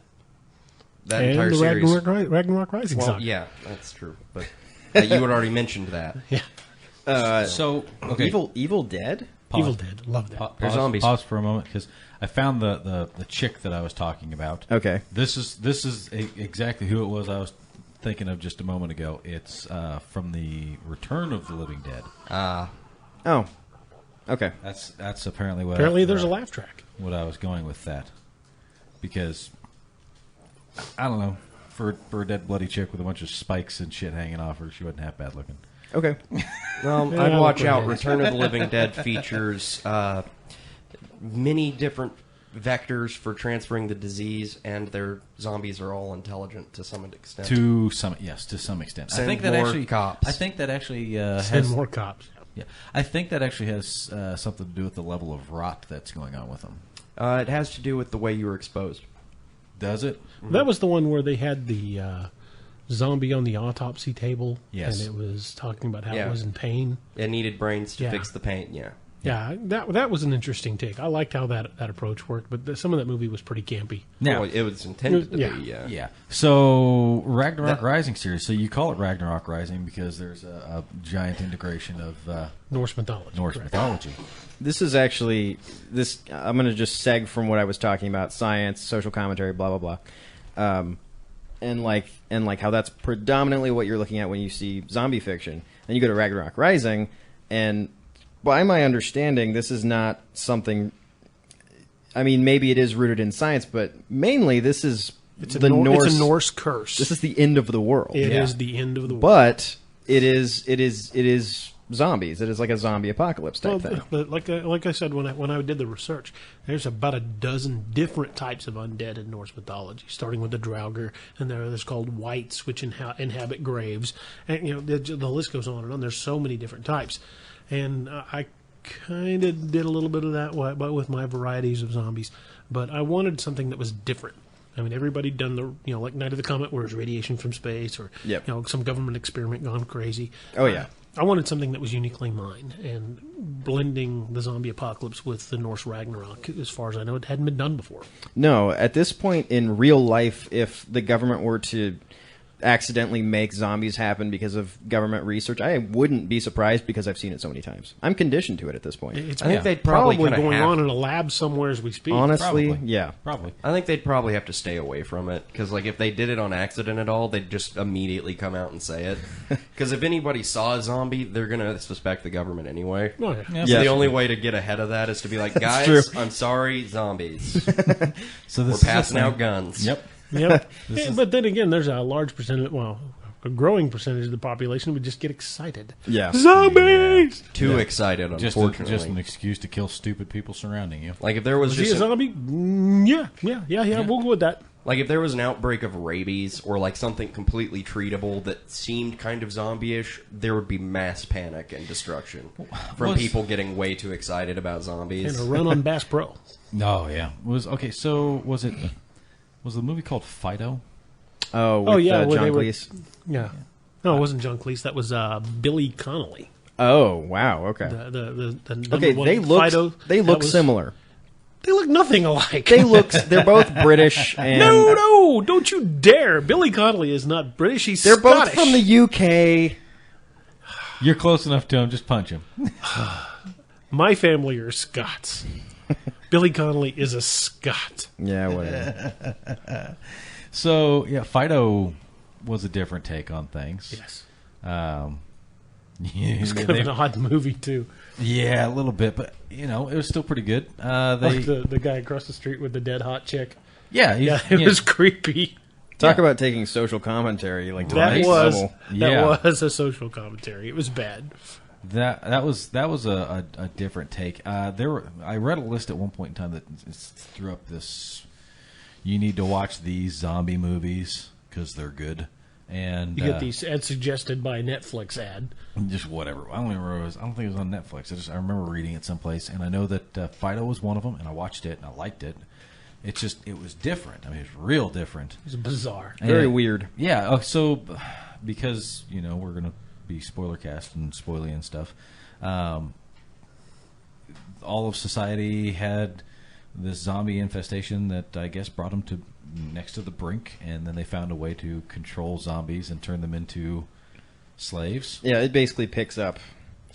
That And entire the series. Ragnarok Rising Well, saga. yeah, that's true. But you had already mentioned that. Yeah. So, okay. Evil Dead. Evil Dead. Love that. They're zombies. Pause for a moment because I found the chick that I was talking about. Okay. This is exactly who it was I was thinking of just a moment ago. It's from the Return of the Living Dead. Oh. Okay. That's apparently what. Apparently, there's a laugh track. What I was going with that because I don't know, for a dead bloody chick with a bunch of spikes and shit hanging off her, she wasn't half bad looking. Okay. Well, Yeah, I'd watch look out. what it Return of the Living Dead features many different vectors for transferring the disease, and their zombies are all intelligent to some extent. To some extent. Send I think that more actually cops. I think that actually Send has more cops. Yeah, I think that actually has something to do with the level of rot that's going on with them. It has to do with the way you were exposed. Does it? That was the one where they had the zombie on the autopsy table. Yes. And it was talking about how Yeah. it was in pain. It needed brains to Yeah. fix the pain. Yeah. Yeah, that was an interesting take. I liked how that approach worked, but some of that movie was pretty campy. Now, Well, it was intended to Yeah. be. Yeah. yeah. So Ragnarok Rising series. So you call it Ragnarok Rising because there's a giant integration of Norse mythology. Norse correct. mythology. This is actually this. I'm going to just seg from what I was talking about: science, social commentary, blah blah blah, and like how that's predominantly what you're looking at when you see zombie fiction. Then you go to Ragnarok Rising, and by my understanding, this is not something. I mean, maybe it is rooted in science, but mainly this is It's a, the Norse. it's a Norse curse. This is the end of the world. It Yeah. is the end of the world. But it is zombies. It is like a zombie apocalypse type thing. But like I said when I did the research, there's about a dozen different types of undead in Norse mythology, starting with the Draugr, and there's called wights, which inhabit graves, and the list goes on and on. There's so many different types, and I kind of did a little bit of that with my varieties of zombies, but I wanted something that was different. I mean, everybody done the like Night of the Comet, where it's radiation from space, or Yep. some government experiment gone crazy. Oh, yeah. I wanted something that was uniquely mine, and blending the zombie apocalypse with the Norse Ragnarok, as far as I know, it hadn't been done before. No, at this point in real life, if the government were to accidentally make zombies happen because of government research, I wouldn't be surprised because I've seen it so many times. I'm conditioned to it at this point. It's I think they'd probably kinda going have- on in a lab somewhere as we speak. Honestly, Probably. yeah. Probably. I think they'd probably have to stay away from it because, like, if they did it on accident at all, they'd just immediately come out and say it. Because if anybody saw a zombie, they're gonna suspect the government anyway. Oh, yeah. Yeah. So Yeah. the only way to get ahead of that is to be like, guys, true. I'm sorry, zombies. So We're this is passing a thing. out guns. Yep. Yep. But then again, there's a large percentage, a growing percentage of the population would just get excited. Yeah. Zombies! Too excited, Just unfortunately. an excuse to kill stupid people surrounding you. Like if there was Was he just a zombie? Yeah. We'll go with that. like if there was an outbreak of rabies or like something completely treatable that seemed kind of zombie-ish, there would be mass panic and destruction from Was- people getting way too excited about And zombies. a run on Bass Pro. Oh yeah. So was the movie called Fido? Oh, with yeah, where John they were- Cleese. Yeah. No, it wasn't John Cleese. That was Billy Connolly. Oh wow. Okay. The Okay. number one They look. Fido, They that look was- similar. They look nothing alike. They're both British. And no, don't you dare! Billy Connolly is not British. He's They're both Scottish. from the UK. You're close enough to him. Just punch him. My family are Scots. Billy Connolly is a Scot. Yeah, whatever. So yeah, Fido was a different take on things. Yes. It's Kind of an odd movie, too. Yeah, a little bit, but it was still pretty good. Like the guy across the street with the dead hot chick. Yeah, Yeah, it was creepy. Talk about taking social commentary like to the That next level. was a social commentary. It was bad. That was a different take. I read a list at one point in time that threw up this. You need to watch these zombie movies because they're good, and You get these ads suggested by a Netflix ad. just whatever. I don't even remember. I don't think it was on Netflix. I remember reading it someplace, and I know that Fido was one of them, and I watched it and I liked it. It was different. I mean, it was real different. It was bizarre. Very And- weird. Yeah. So because we're gonna be spoilercast and spoiling and stuff. All of society had this zombie infestation that I guess brought them to next to the brink, and then they found a way to control zombies and turn them into slaves. Yeah, it basically picks up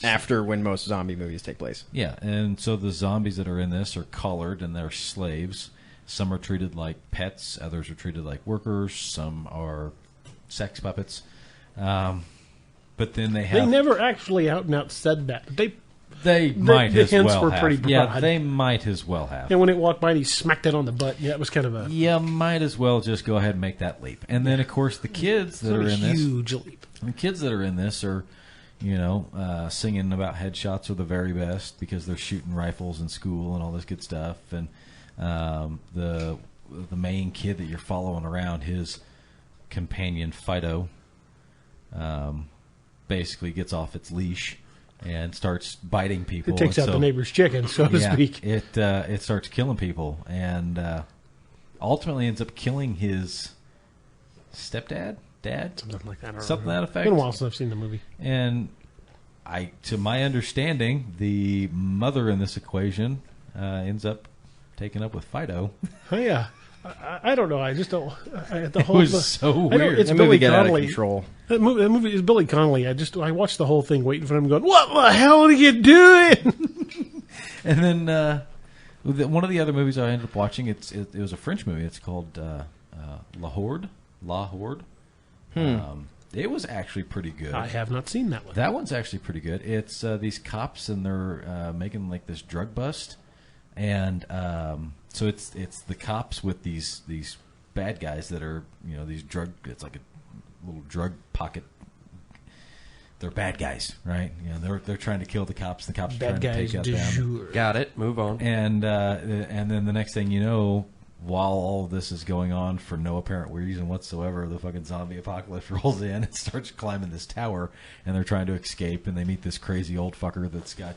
after when most zombie movies take place. Yeah, and so the zombies that are in this are colored and they're slaves. Some are treated like pets, others are treated like workers, some are sex puppets. But then they have... They never actually out and out said that. But They might the as hints well were have. pretty broad. Yeah, they might as well have. and when it walked by and he smacked it on the butt, yeah, it was kind of a You might as well just go ahead and make that leap. And then, of course, the kids that sort are of in this... huge leap. The kids that are in this are, singing about headshots are the very best because they're shooting rifles in school and all this good stuff. And the main kid that you're following around, his companion Fido, basically gets off its leash and starts biting people. It takes And out so- the neighbor's chicken, so to yeah, speak. it starts killing people and ultimately ends up killing his stepdad, dad, Something like that. I don't something to remember. that effect. Been a while since I've seen the movie. And to my understanding, the mother in this equation ends up taking up with Fido. Oh yeah, I don't know. I just don't. The It whole was so I don't- weird. It's That Billy movie got out of Connolly. control. That movie is Billy Connolly. I watched the whole thing waiting for him, going, "What the hell are you doing?" And then one of the other movies I ended up watching, it was a French movie. It's called La Horde. It was actually pretty good. I have not seen that one. That one's actually pretty good. It's these cops and they're making like this drug bust, and so it's the cops with these bad guys that are these drug. It's like a little drug pocket. They're bad guys, right? They're trying to kill the cops. The cops are Bad trying guys to take du out them. jour. Got it. Move on. And then the next thing you know, while all of this is going on for no apparent reason whatsoever, the fucking zombie apocalypse rolls in and starts climbing this tower, and they're trying to escape, and they meet this crazy old fucker that's got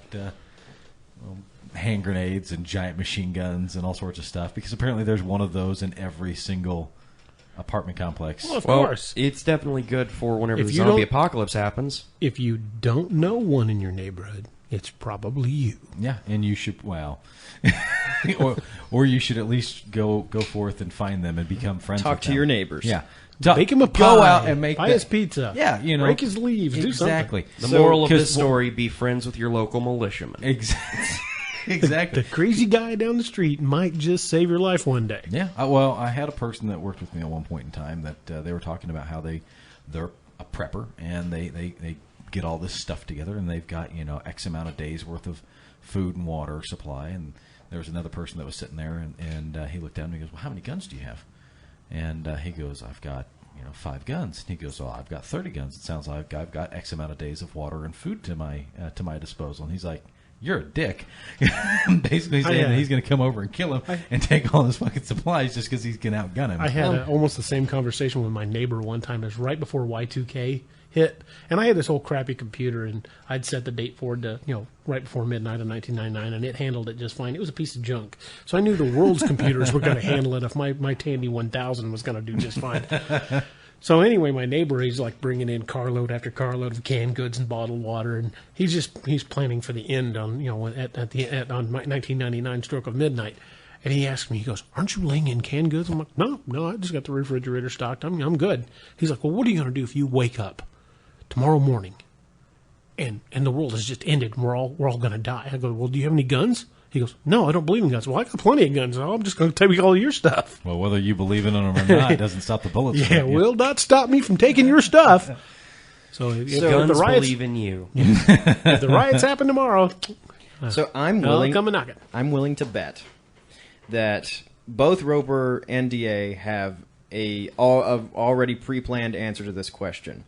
hand grenades and giant machine guns and all sorts of stuff, because apparently there's one of those in every single apartment complex. Well, of Well, course. it's definitely good for whenever If the you zombie don't- apocalypse happens. If you don't know one in your neighborhood, it's probably you. Yeah, and you should or you should at least go forth and find them and become friends. Talk with to them. your neighbors. Yeah, Bake him a pie. Go out and make buy that- his pizza. Yeah, break his leaves. Do something. exactly. The So- moral of 'cause- this story: be friends with your local militiamen. Exactly. The crazy guy down the street might just save your life one day. Yeah. Well, I had a person that worked with me at one point in time that they were talking about how they're a prepper and they get all this stuff together and they've got X amount of days worth of food and water supply. And there was another person that was sitting there and he looked down and he goes, "Well, how many guns do you have?" And he goes, "I've got 5 guns." And he goes, "Well, I've got 30 guns. It sounds like I've got X amount of days of water and food to my disposal." And he's like, "You're a dick." Basically saying that he's going to come over and kill him and take all his fucking supplies just because he's going to outgun him. I had almost the same conversation with my neighbor one time. It was right before Y2K hit, and I had this old crappy computer, and I'd set the date forward to right before midnight of 1999, and it handled it just fine. It was a piece of junk, so I knew the world's computers were going to handle it if my Tandy 1000 was going to do just fine. So anyway, my neighbor, he's like bringing in carload after carload of canned goods and bottled water, and he's planning for the end on on 1999 stroke of midnight. And he asked me, he goes, "Aren't you laying in canned goods?" I'm like, No, I just got the refrigerator stocked. I'm good. He's like, "Well, what are you going to do if you wake up tomorrow morning and the world has just ended and we're all going to die?" I go, "Well, do you have any guns?" He goes, "No, I don't believe in guns." "Well, I got plenty of guns. I'm just going to take all your stuff." Well, whether you believe in them or not doesn't stop the bullets. Yeah, will not stop me from taking your stuff. So if Guns the riots, believe in you. if the riots happen tomorrow, So I'm I'll willing. come and knock it. I'm willing to bet that both Roper and DA have a already pre-planned answer to this question.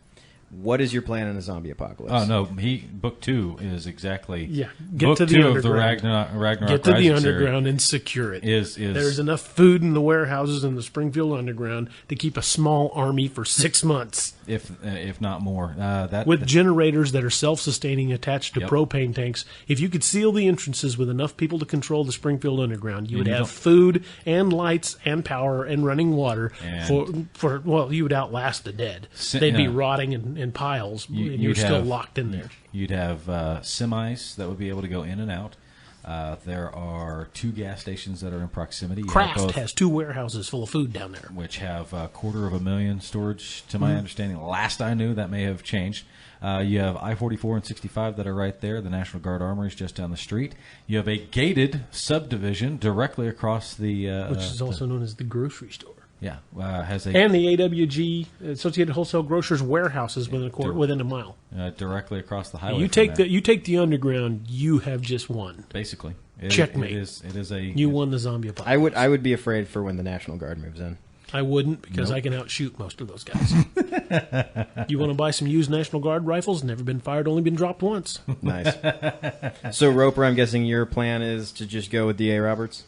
What is your plan in a zombie apocalypse? Oh no, book 2 is exactly Get book to the 2 of the underground. Ragnarok Get to the Rising underground and secure it. Is There's enough food in the warehouses in the Springfield underground to keep a small army for 6 months. if not more. With generators that are self-sustaining attached to Yep. propane tanks. If you could seal the entrances with enough people to control the Springfield underground, you would you have don't- food and lights and power and running water And- you would outlast the dead. Si- They'd be yeah. rotting in piles, and you're you'd still have- locked in there. You'd have semis that would be able to go in and out. There are 2 gas stations that are in proximity. You have Kraft both, has 2 warehouses full of food down there. which have 250,000 storage, to Mm-hmm. my understanding. Last I knew, that may have changed. You have I-44 and 65 that are right there. The National Guard Armory is just down the street. You have a gated subdivision directly across the... Which is also known as the grocery store. Yeah, has a... And the AWG, Associated Wholesale Grocers warehouses within a mile. directly across the highway. You from there. you take the underground, you have just won. Basically. Checkmate. It is a... You won the zombie apocalypse. I would be afraid for when the National Guard moves in. I wouldn't, because I can outshoot most of those guys. You want to buy some used National Guard rifles? Never been fired, only been dropped once. Nice. So Roper, I'm guessing your plan is to just go with D.A. Roberts?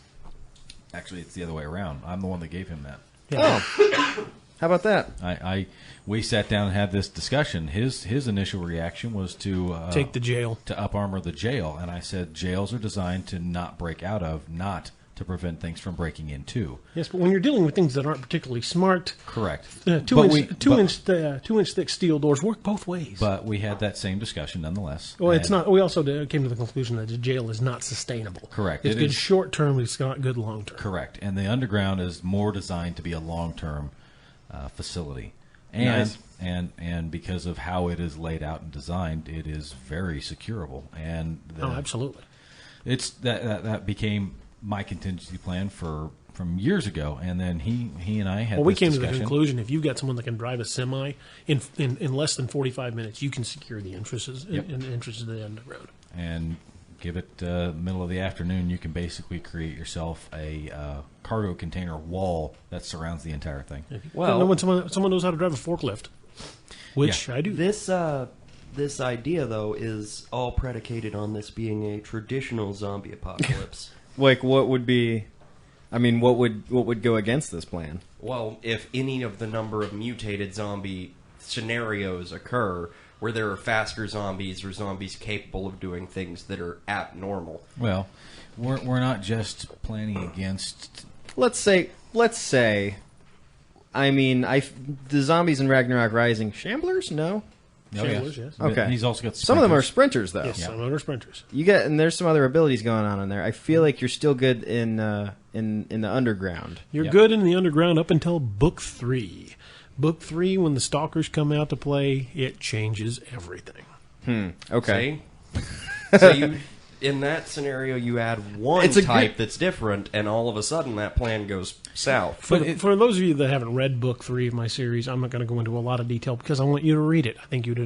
Actually, it's the other way around. I'm the one that gave him that. Yeah. Oh, how about that? We sat down and had this discussion. His initial reaction was to Take the jail. to up armor the jail, and I said jails are designed to not break out of, not to prevent things from breaking into. Yes, but when you're dealing with things that aren't particularly smart, Correct. two inch thick steel doors work both ways. But we had that same discussion nonetheless. Well, it's And- not. We also came to the conclusion that the jail is not sustainable. Correct. It's It good is- short term. It's not good long term. Correct. And the underground is more designed to be a long-term facility. And Nice. and because of how it is laid out and designed, it is very securable. And Oh, absolutely. it's that became my contingency plan from years ago. And then he and I had Well, we this came to the discussion. conclusion if you've got someone that can drive a semi in less than 45 minutes, you can secure the entrances Yep. in the entrances to the underground. And give it middle of the afternoon, you can basically create yourself a cargo container wall that surrounds the entire thing. Well- when someone knows how to drive a forklift, which Yeah. I do. This idea though is all predicated on this being a traditional zombie apocalypse. Like, what would be? I mean, what would go against this plan? Well, if any of the number of mutated zombie scenarios occur where there are faster zombies or zombies capable of doing things that are abnormal. Well, we're not just planning against. Let's say. I mean, the zombies in Ragnarok Rising, shamblers? No. Shamblers, yes. But Okay. He's also got Some of them are sprinters. sprinters, though. Yes, some other sprinters. And there's some other abilities going on in there. I feel like you're still good in the underground. You're Yep. good in the underground up until book 3. Book 3, when the stalkers come out to play, it changes everything. Okay. See? So you, in that scenario, you add one It's a type that's different, and all of a sudden that plan goes south. For those of you that haven't read book 3 of my series, I'm not going to go into a lot of detail because I want you to read it. I think you'd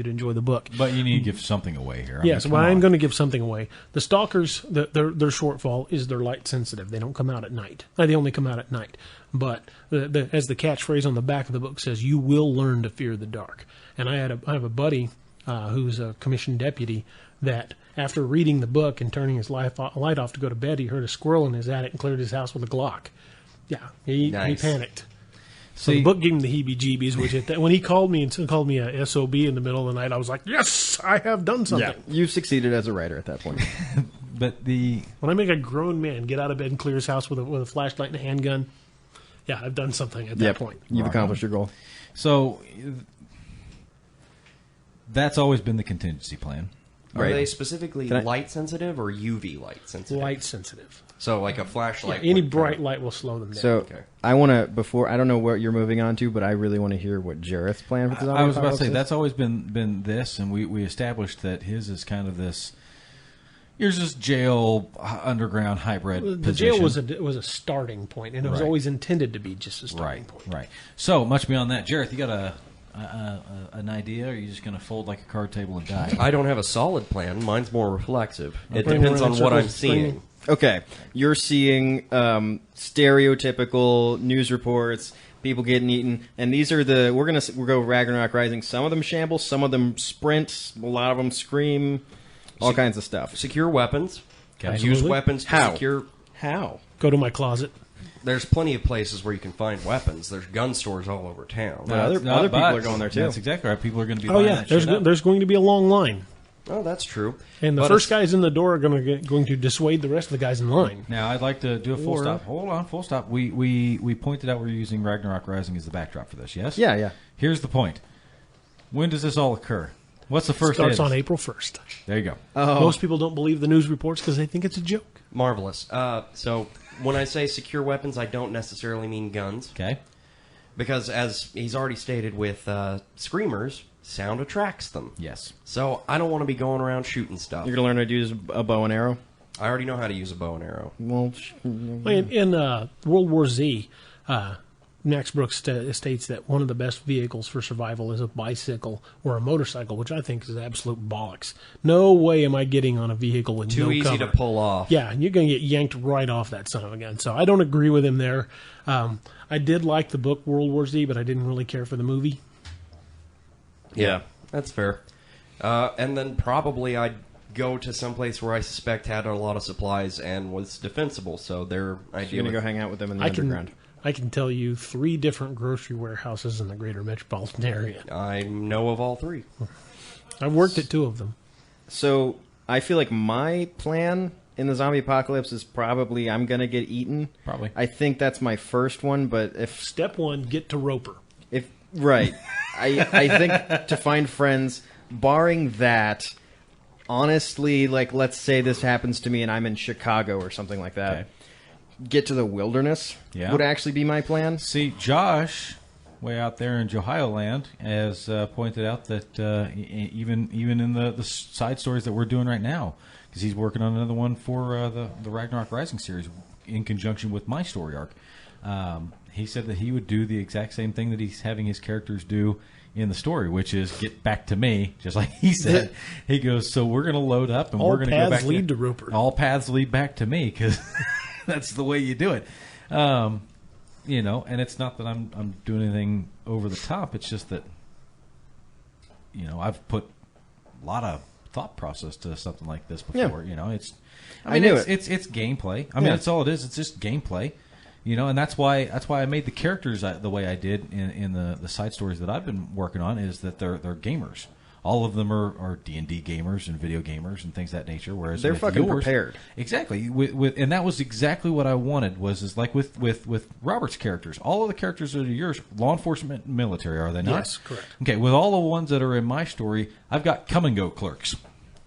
enjoy the book. But you need to give something away here. Yes, come well, I'm on. going to give something away. The stalkers, their shortfall is they're light sensitive. They don't come out at night. They only come out at night. But as the catchphrase on the back of the book says, you will learn to fear the dark. And I have a buddy who's a commissioned deputy that after reading the book and turning his light off to go to bed, he heard a squirrel in his attic and cleared his house with a Glock. Yeah, he Nice. panicked. So See- the book gave him the heebie-jeebies, which when he called me and called me a SOB in the middle of the night, I was like, yes, I have done something. Yeah, you've succeeded as a writer at that point. But the When I make a grown man get out of bed and clear his house with a flashlight and a handgun, yeah, I've done something at that point. You've accomplished your goal. So that's always been the contingency plan. Are they specifically Can I- light sensitive or UV light sensitive? Light sensitive. So like a flashlight. Any would bright kind light will slow them down. So Okay. I want to I don't know what you're moving on to, but I really want to hear what Jareth's plan for the zombie I was about to apocalypse say is. that's always been this, and we established that his is kind of this. Here's this jail underground hybrid the position. jail was a starting point, and it was Right. always intended to be just a starting right, point. right. So much beyond that, Jareth, you got an idea, or are you just going to fold like a card table and die? I don't have a solid plan. Mine's more reflexive. It Okay. depends on Running what I'm circles, seeing. Okay, you're seeing stereotypical news reports, people getting eaten, and these are we'll go Ragnarok Rising. Some of them shamble, some of them sprint, a lot of them scream, all kinds of stuff. Secure weapons. Okay. Use Absolutely. weapons to How? secure. How? Go to my closet. There's plenty of places where you can find weapons. There's gun stores all over town. other people but are going there, too. That's exactly right. People are going to be Oh buying yeah, that shit up. there's going to be a long line, Oh, that's true. and the But first it's- guys in the door are going to dissuade the rest of the guys in line. Now, I'd like to do a full Or- stop. Hold on, full stop. We pointed out we're using Ragnarok Rising as the backdrop for this, yes? Yeah, yeah. Here's the point. When does this all occur? What's the first day? Starts of on this? April 1st. There you go. Most people don't believe the news reports because they think it's a joke. Marvelous. So when I say secure weapons, I don't necessarily mean guns. Okay. Because as he's already stated with screamers, sound attracts them. Yes. So I don't want to be going around shooting stuff. You're going to learn how to use a bow and arrow? I already know how to use a bow and arrow. Well, In World War Z, Max Brooks states that one of the best vehicles for survival is a bicycle or a motorcycle, which I think is absolute bollocks. No way am I getting on a vehicle with Too no easy cover. to pull off. Yeah, and you're going to get yanked right off that son of a gun. So I don't agree with him there. I did like the book World War Z, but I didn't really care for the movie. Yeah, that's fair. And then probably I'd go to someplace where I suspect had a lot of supplies and was defensible. So their you're idea going to would- go hang out with them in the I underground. can tell you 3 different grocery warehouses in the greater metropolitan area. I know of all 3. I've worked at 2 of them. So I feel like my plan in the zombie apocalypse is probably I'm going to get eaten. Probably. I think that's my first one, but Step 1, get to Roper. if right, I think to find friends, barring that, honestly, like let's say this happens to me and I'm in Chicago or something like that. Okay. Get to the wilderness Yeah. would actually be my plan. See, Josh, way out there in Johio land, has pointed out that even in the side stories that we're doing right now, because he's working on another one for the Ragnarok Rising series in conjunction with my story arc. He said that he would do the exact same thing that he's having his characters do in the story, which is get back to me, just like he said. He goes, so we're going to load up and All we're going to go back paths lead to Roper. All paths lead back to me, because that's the way you do it. You know, and it's not that I'm doing anything over the top. It's just that, you know, I've put a lot of thought process to something like this before. Yeah. You know, I knew it's gameplay. I mean, Yeah. that's all it is. It's just gameplay. You know, and that's why I made the characters the way I did in the side stories that I've been working on, is that they're gamers. All of them are D&D gamers and video gamers and things of that nature. Whereas They're with fucking yours- prepared. Exactly. And that was exactly what I wanted. Was like with Robert's characters. All of the characters that are yours, law enforcement, military, are they not? Yes, correct. Okay. With all the ones that are in my story, I've got come and go clerks.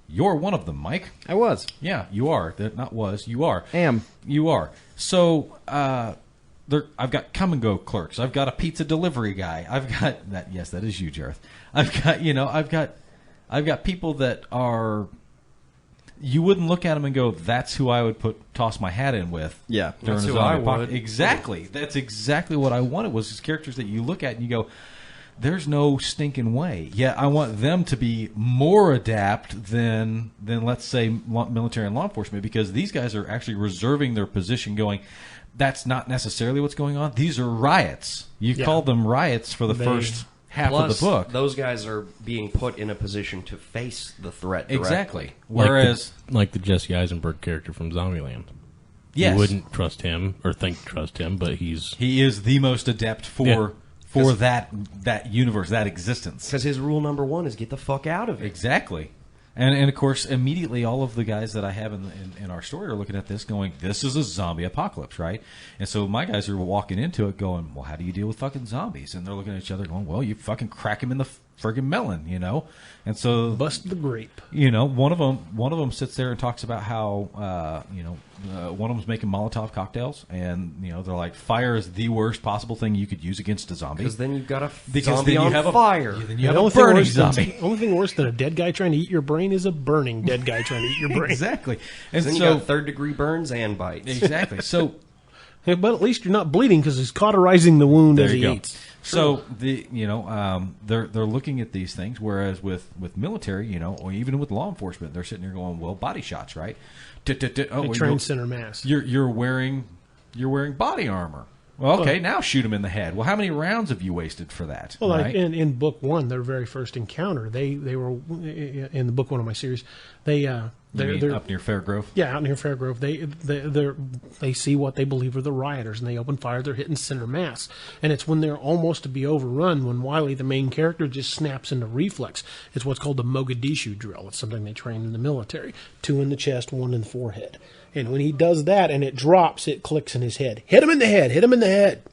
You're one of them, Mike. I was. Yeah, you are. Not was. You are. Am. You are. So I've got come and go clerks. I've got a pizza delivery guy. I've got that. Yes, that is you, Jareth. I've got people that are. You wouldn't look at them and go, "That's who I would toss my hat in with." Yeah. during That's a who zombie I apocalypse. would. Exactly. That's exactly what I wanted. Was these characters that you look at and you go, "There's no stinking way." Yeah, I want them to be more adept than let's say military and law enforcement, because these guys are actually reserving their position, going, "That's not necessarily what's going on. These are riots." You Yeah. called them riots for the first half Plus, of the book. those guys are being put in a position to face the threat directly. Exactly. Whereas, like the Jesse Eisenberg character from Zombieland. yes, You wouldn't trust him or think trust him, but he is the most adept for that universe, that existence. Because his rule number 1 is get the fuck out of it. Exactly. And of course, immediately all of the guys that I have in our story are looking at this going, this is a zombie apocalypse, right? And so my guys are walking into it going, well, how do you deal with fucking zombies? And they're looking at each other going, well, you fucking crack them in the friggin' melon, you know? And so... Bust the grape. You know, one of them sits there and talks about how, one of them's making Molotov cocktails, and, you know, they're like, fire is the worst possible thing you could use against a zombie. Because then you've got a Because zombie then you on have fire. Then you have a burning zombie. The only thing worse than a dead guy trying to eat your brain is a burning dead guy trying to eat your brain. Exactly. And Then you so, got third-degree burns and bites. exactly. So... Yeah, but at least you're not bleeding because he's cauterizing the wound as There he you go. eats. So they're looking at these things, whereas with military, you know, or even with law enforcement, they're sitting there going, well, body shots, right? Oh, They train center mass. You're wearing body armor. Well, okay, now shoot him in the head. Well, how many rounds have you wasted for that? Well, right? like in book one, their very first encounter, they were in the book one of my series. They're up near Fairgrove. Yeah, out near Fairgrove. They see what they believe are the rioters, and they open fire. They're hitting center mass, and it's when they're almost to be overrun when Wiley, the main character, just snaps into reflex. It's what's called the Mogadishu drill. It's something they train in the military. 2 in the chest, 1 in the forehead. And when he does that and it drops, it clicks in his head. Hit him in the head. Hit him in the head.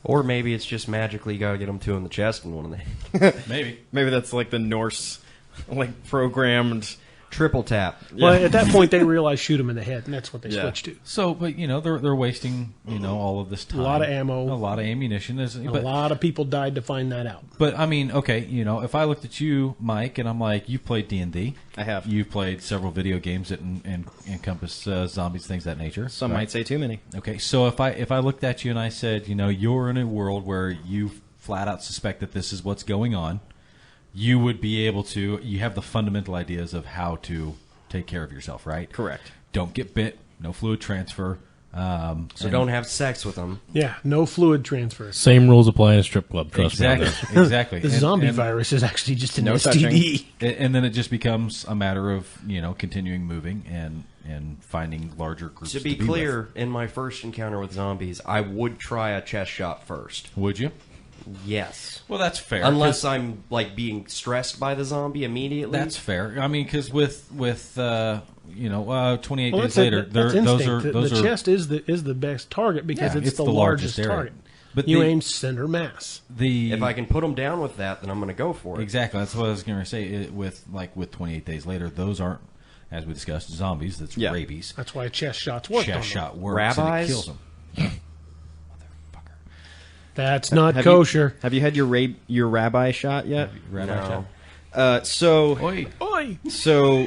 Or maybe it's just magically you got to get them 2 in the chest and 1 in the head. Maybe that's like the Norse, like programmed. Triple tap. Well, at that point, they realize shoot him in the head, and that's what they switch to. So, but you know, they're wasting all of this time, A lot of ammo. a lot of ammunition. A lot of people died to find that out. But I mean, okay, you know, if I looked at you, Mike, and I'm like, you've played D&D. I have. You've played several video games that encompass zombies, things of that nature. Some might say too many. Okay, so if I looked at you and I said, you know, you're in a world where you flat out suspect that this is what's going on, you would be able to. You have the fundamental ideas of how to take care of yourself, right? Correct. Don't get bit. No fluid transfer. So don't have sex with them. Yeah, no fluid transfer. Same rules apply in a strip club. Trust me. on Exactly. this. Exactly. The zombie virus is actually just an No STD. And then it just becomes a matter of, you know, continuing moving and finding larger groups. To be clear, in my first encounter with zombies, I would try a chest shot first. Would you? Yes. Well, that's fair. Unless I'm like being stressed by the zombie immediately. That's fair. I mean, because with 28 Well, days later, that's those instinct. are those the are chest is the best target because Yeah, it's the largest area. target. But You the- aim center mass. If I can put them down with that, then I'm going to go for it. Exactly. That's what I was going to say. With 28 days later, those aren't, as we discussed, zombies. That's rabies. That's why chest shots work. Chest shot works and Rabbis? it kills them. That's not Have kosher. Have you had your rabbi shot yet? Rabbi No. shot. Oi. Oi, So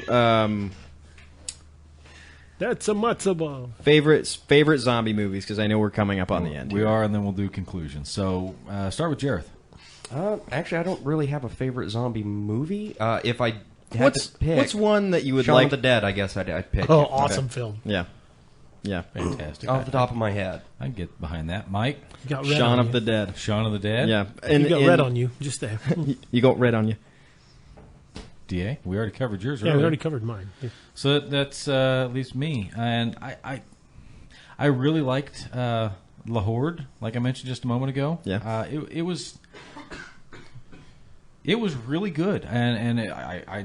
that's a matzo ball. favorite zombie movies, because I know we're coming up on the end. We here. are, and then we'll do conclusions. So start with Jareth. Actually, I don't really have a favorite zombie movie. If I had What's to pick, what's one that you would Shaun like? of the Dead, I guess I'd pick. Oh, awesome film. Yeah. Fantastic. Off the top of my head. I can get behind that. Mike, You got red Shaun on of you. the Dead. Shaun of the Dead. Yeah, You got red on you, just there. You got red on you. DA. We already covered yours Yeah, earlier. we already covered mine. Yeah. So that's at least me, and I really liked La Horde, like I mentioned just a moment ago. Yeah. It was really good, and I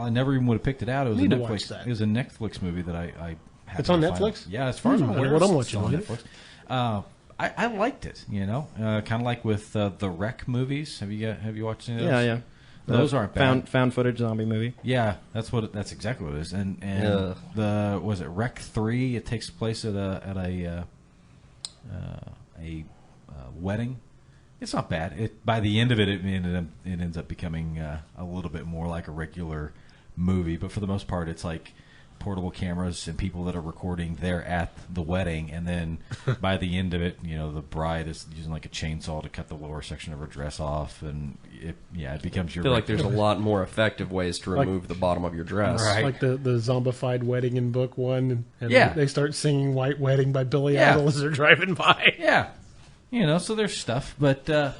never even would have picked it out. It was Need a to Netflix. watch that. It was a Netflix movie that I happened It's on to find. Netflix? Yeah, as far as I'm I aware, know what I'm it's watching on on Netflix. I liked it. You know, kind of like with the Wreck movies. Have you watched any of those? Yeah. Those aren't bad. Found footage zombie movie. Yeah, that's exactly what it is. And Ugh. the was it Rec 3? It takes place at a wedding. It's not bad. By the end of it, it ends up becoming a little bit more like a regular movie. But for the most part, it's like portable cameras and people that are recording there at the wedding, and then by the end of it, you know, the bride is using like a chainsaw to cut the lower section of her dress off, and it becomes your. I feel like there's a lot more effective ways to remove the bottom of your dress. Right. Like the zombified wedding in book one, and Yeah. they start singing "White Wedding" by Billy Yeah. Idol as they're driving by. Yeah, you know, so there's stuff, but where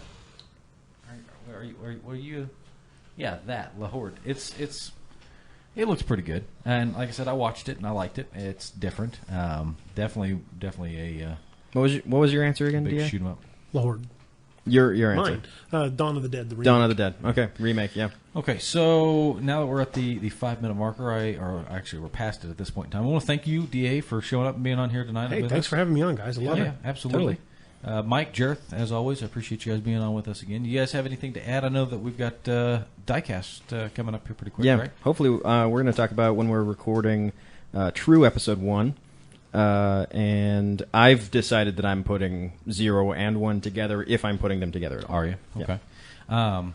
are you? Yeah, that La Horde. It looks pretty good, and like I said, I watched it and I liked it. It's different, definitely a What was your answer again, big DA? shoot 'em up. Lord, Your answer. Mine. Dawn of the Dead. The remake. Dawn of the Dead. Okay, remake. Yeah. Okay, so now that we're at the 5-minute marker, we're past it at this point in time. I want to thank you, DA, for showing up and being on here tonight. Hey, with thanks us. for having me on, guys. I love it. Yeah, absolutely. Totally. Mike, Jareth, as always, I appreciate you guys being on with us again. You guys have anything to add? I know that we've got Diecast coming up here pretty quick, Yeah. right? Hopefully, we're going to talk about when we're recording True Episode 1. And I've decided that I'm putting 0 and 1 together if I'm putting them together at all. Are you? Yeah. Okay.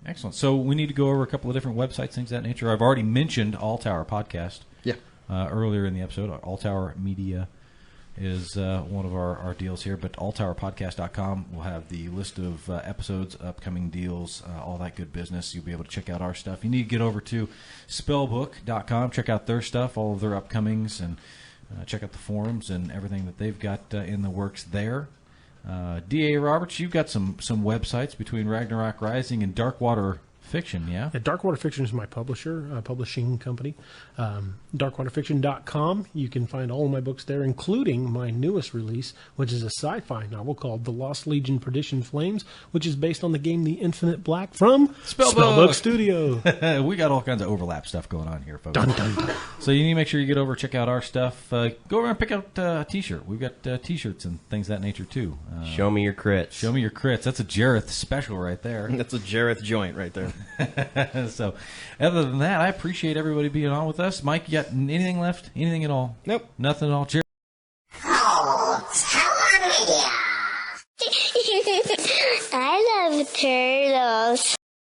Excellent. So we need to go over a couple of different websites, things of that nature. I've already mentioned All Tower Podcast Yeah. earlier in the episode. All Tower Media is one of our deals here, but alltowerpodcast.com will have the list of episodes, upcoming deals, all that good business. You'll be able to check out our stuff. You need to get over to spellbook.com, check out their stuff, all of their upcomings, and check out the forums and everything that they've got in the works there. D.A. Roberts, you've got some websites between Ragnarok Rising and Darkwater Fiction, yeah? Yeah, Darkwater Fiction is my publishing company. Darkwaterfiction.com. You can find all of my books there, including my newest release, which is a sci-fi novel called The Lost Legion Perdition Flames, which is based on the game The Infinite Black from Spellbook Studio. We got all kinds of overlap stuff going on here, folks. Dun, dun, dun. So you need to make sure you get over, check out our stuff. Go over and pick out a T-shirt. We've got T-shirts and things of that nature, too. Show me your crits. Show me your crits. That's a Jareth special right there. That's a Jareth joint right there. So, other than that, I appreciate everybody being on with us. Mike, you got anything left? Anything at all? Nope. Nothing at all? Jareth? I love turtles.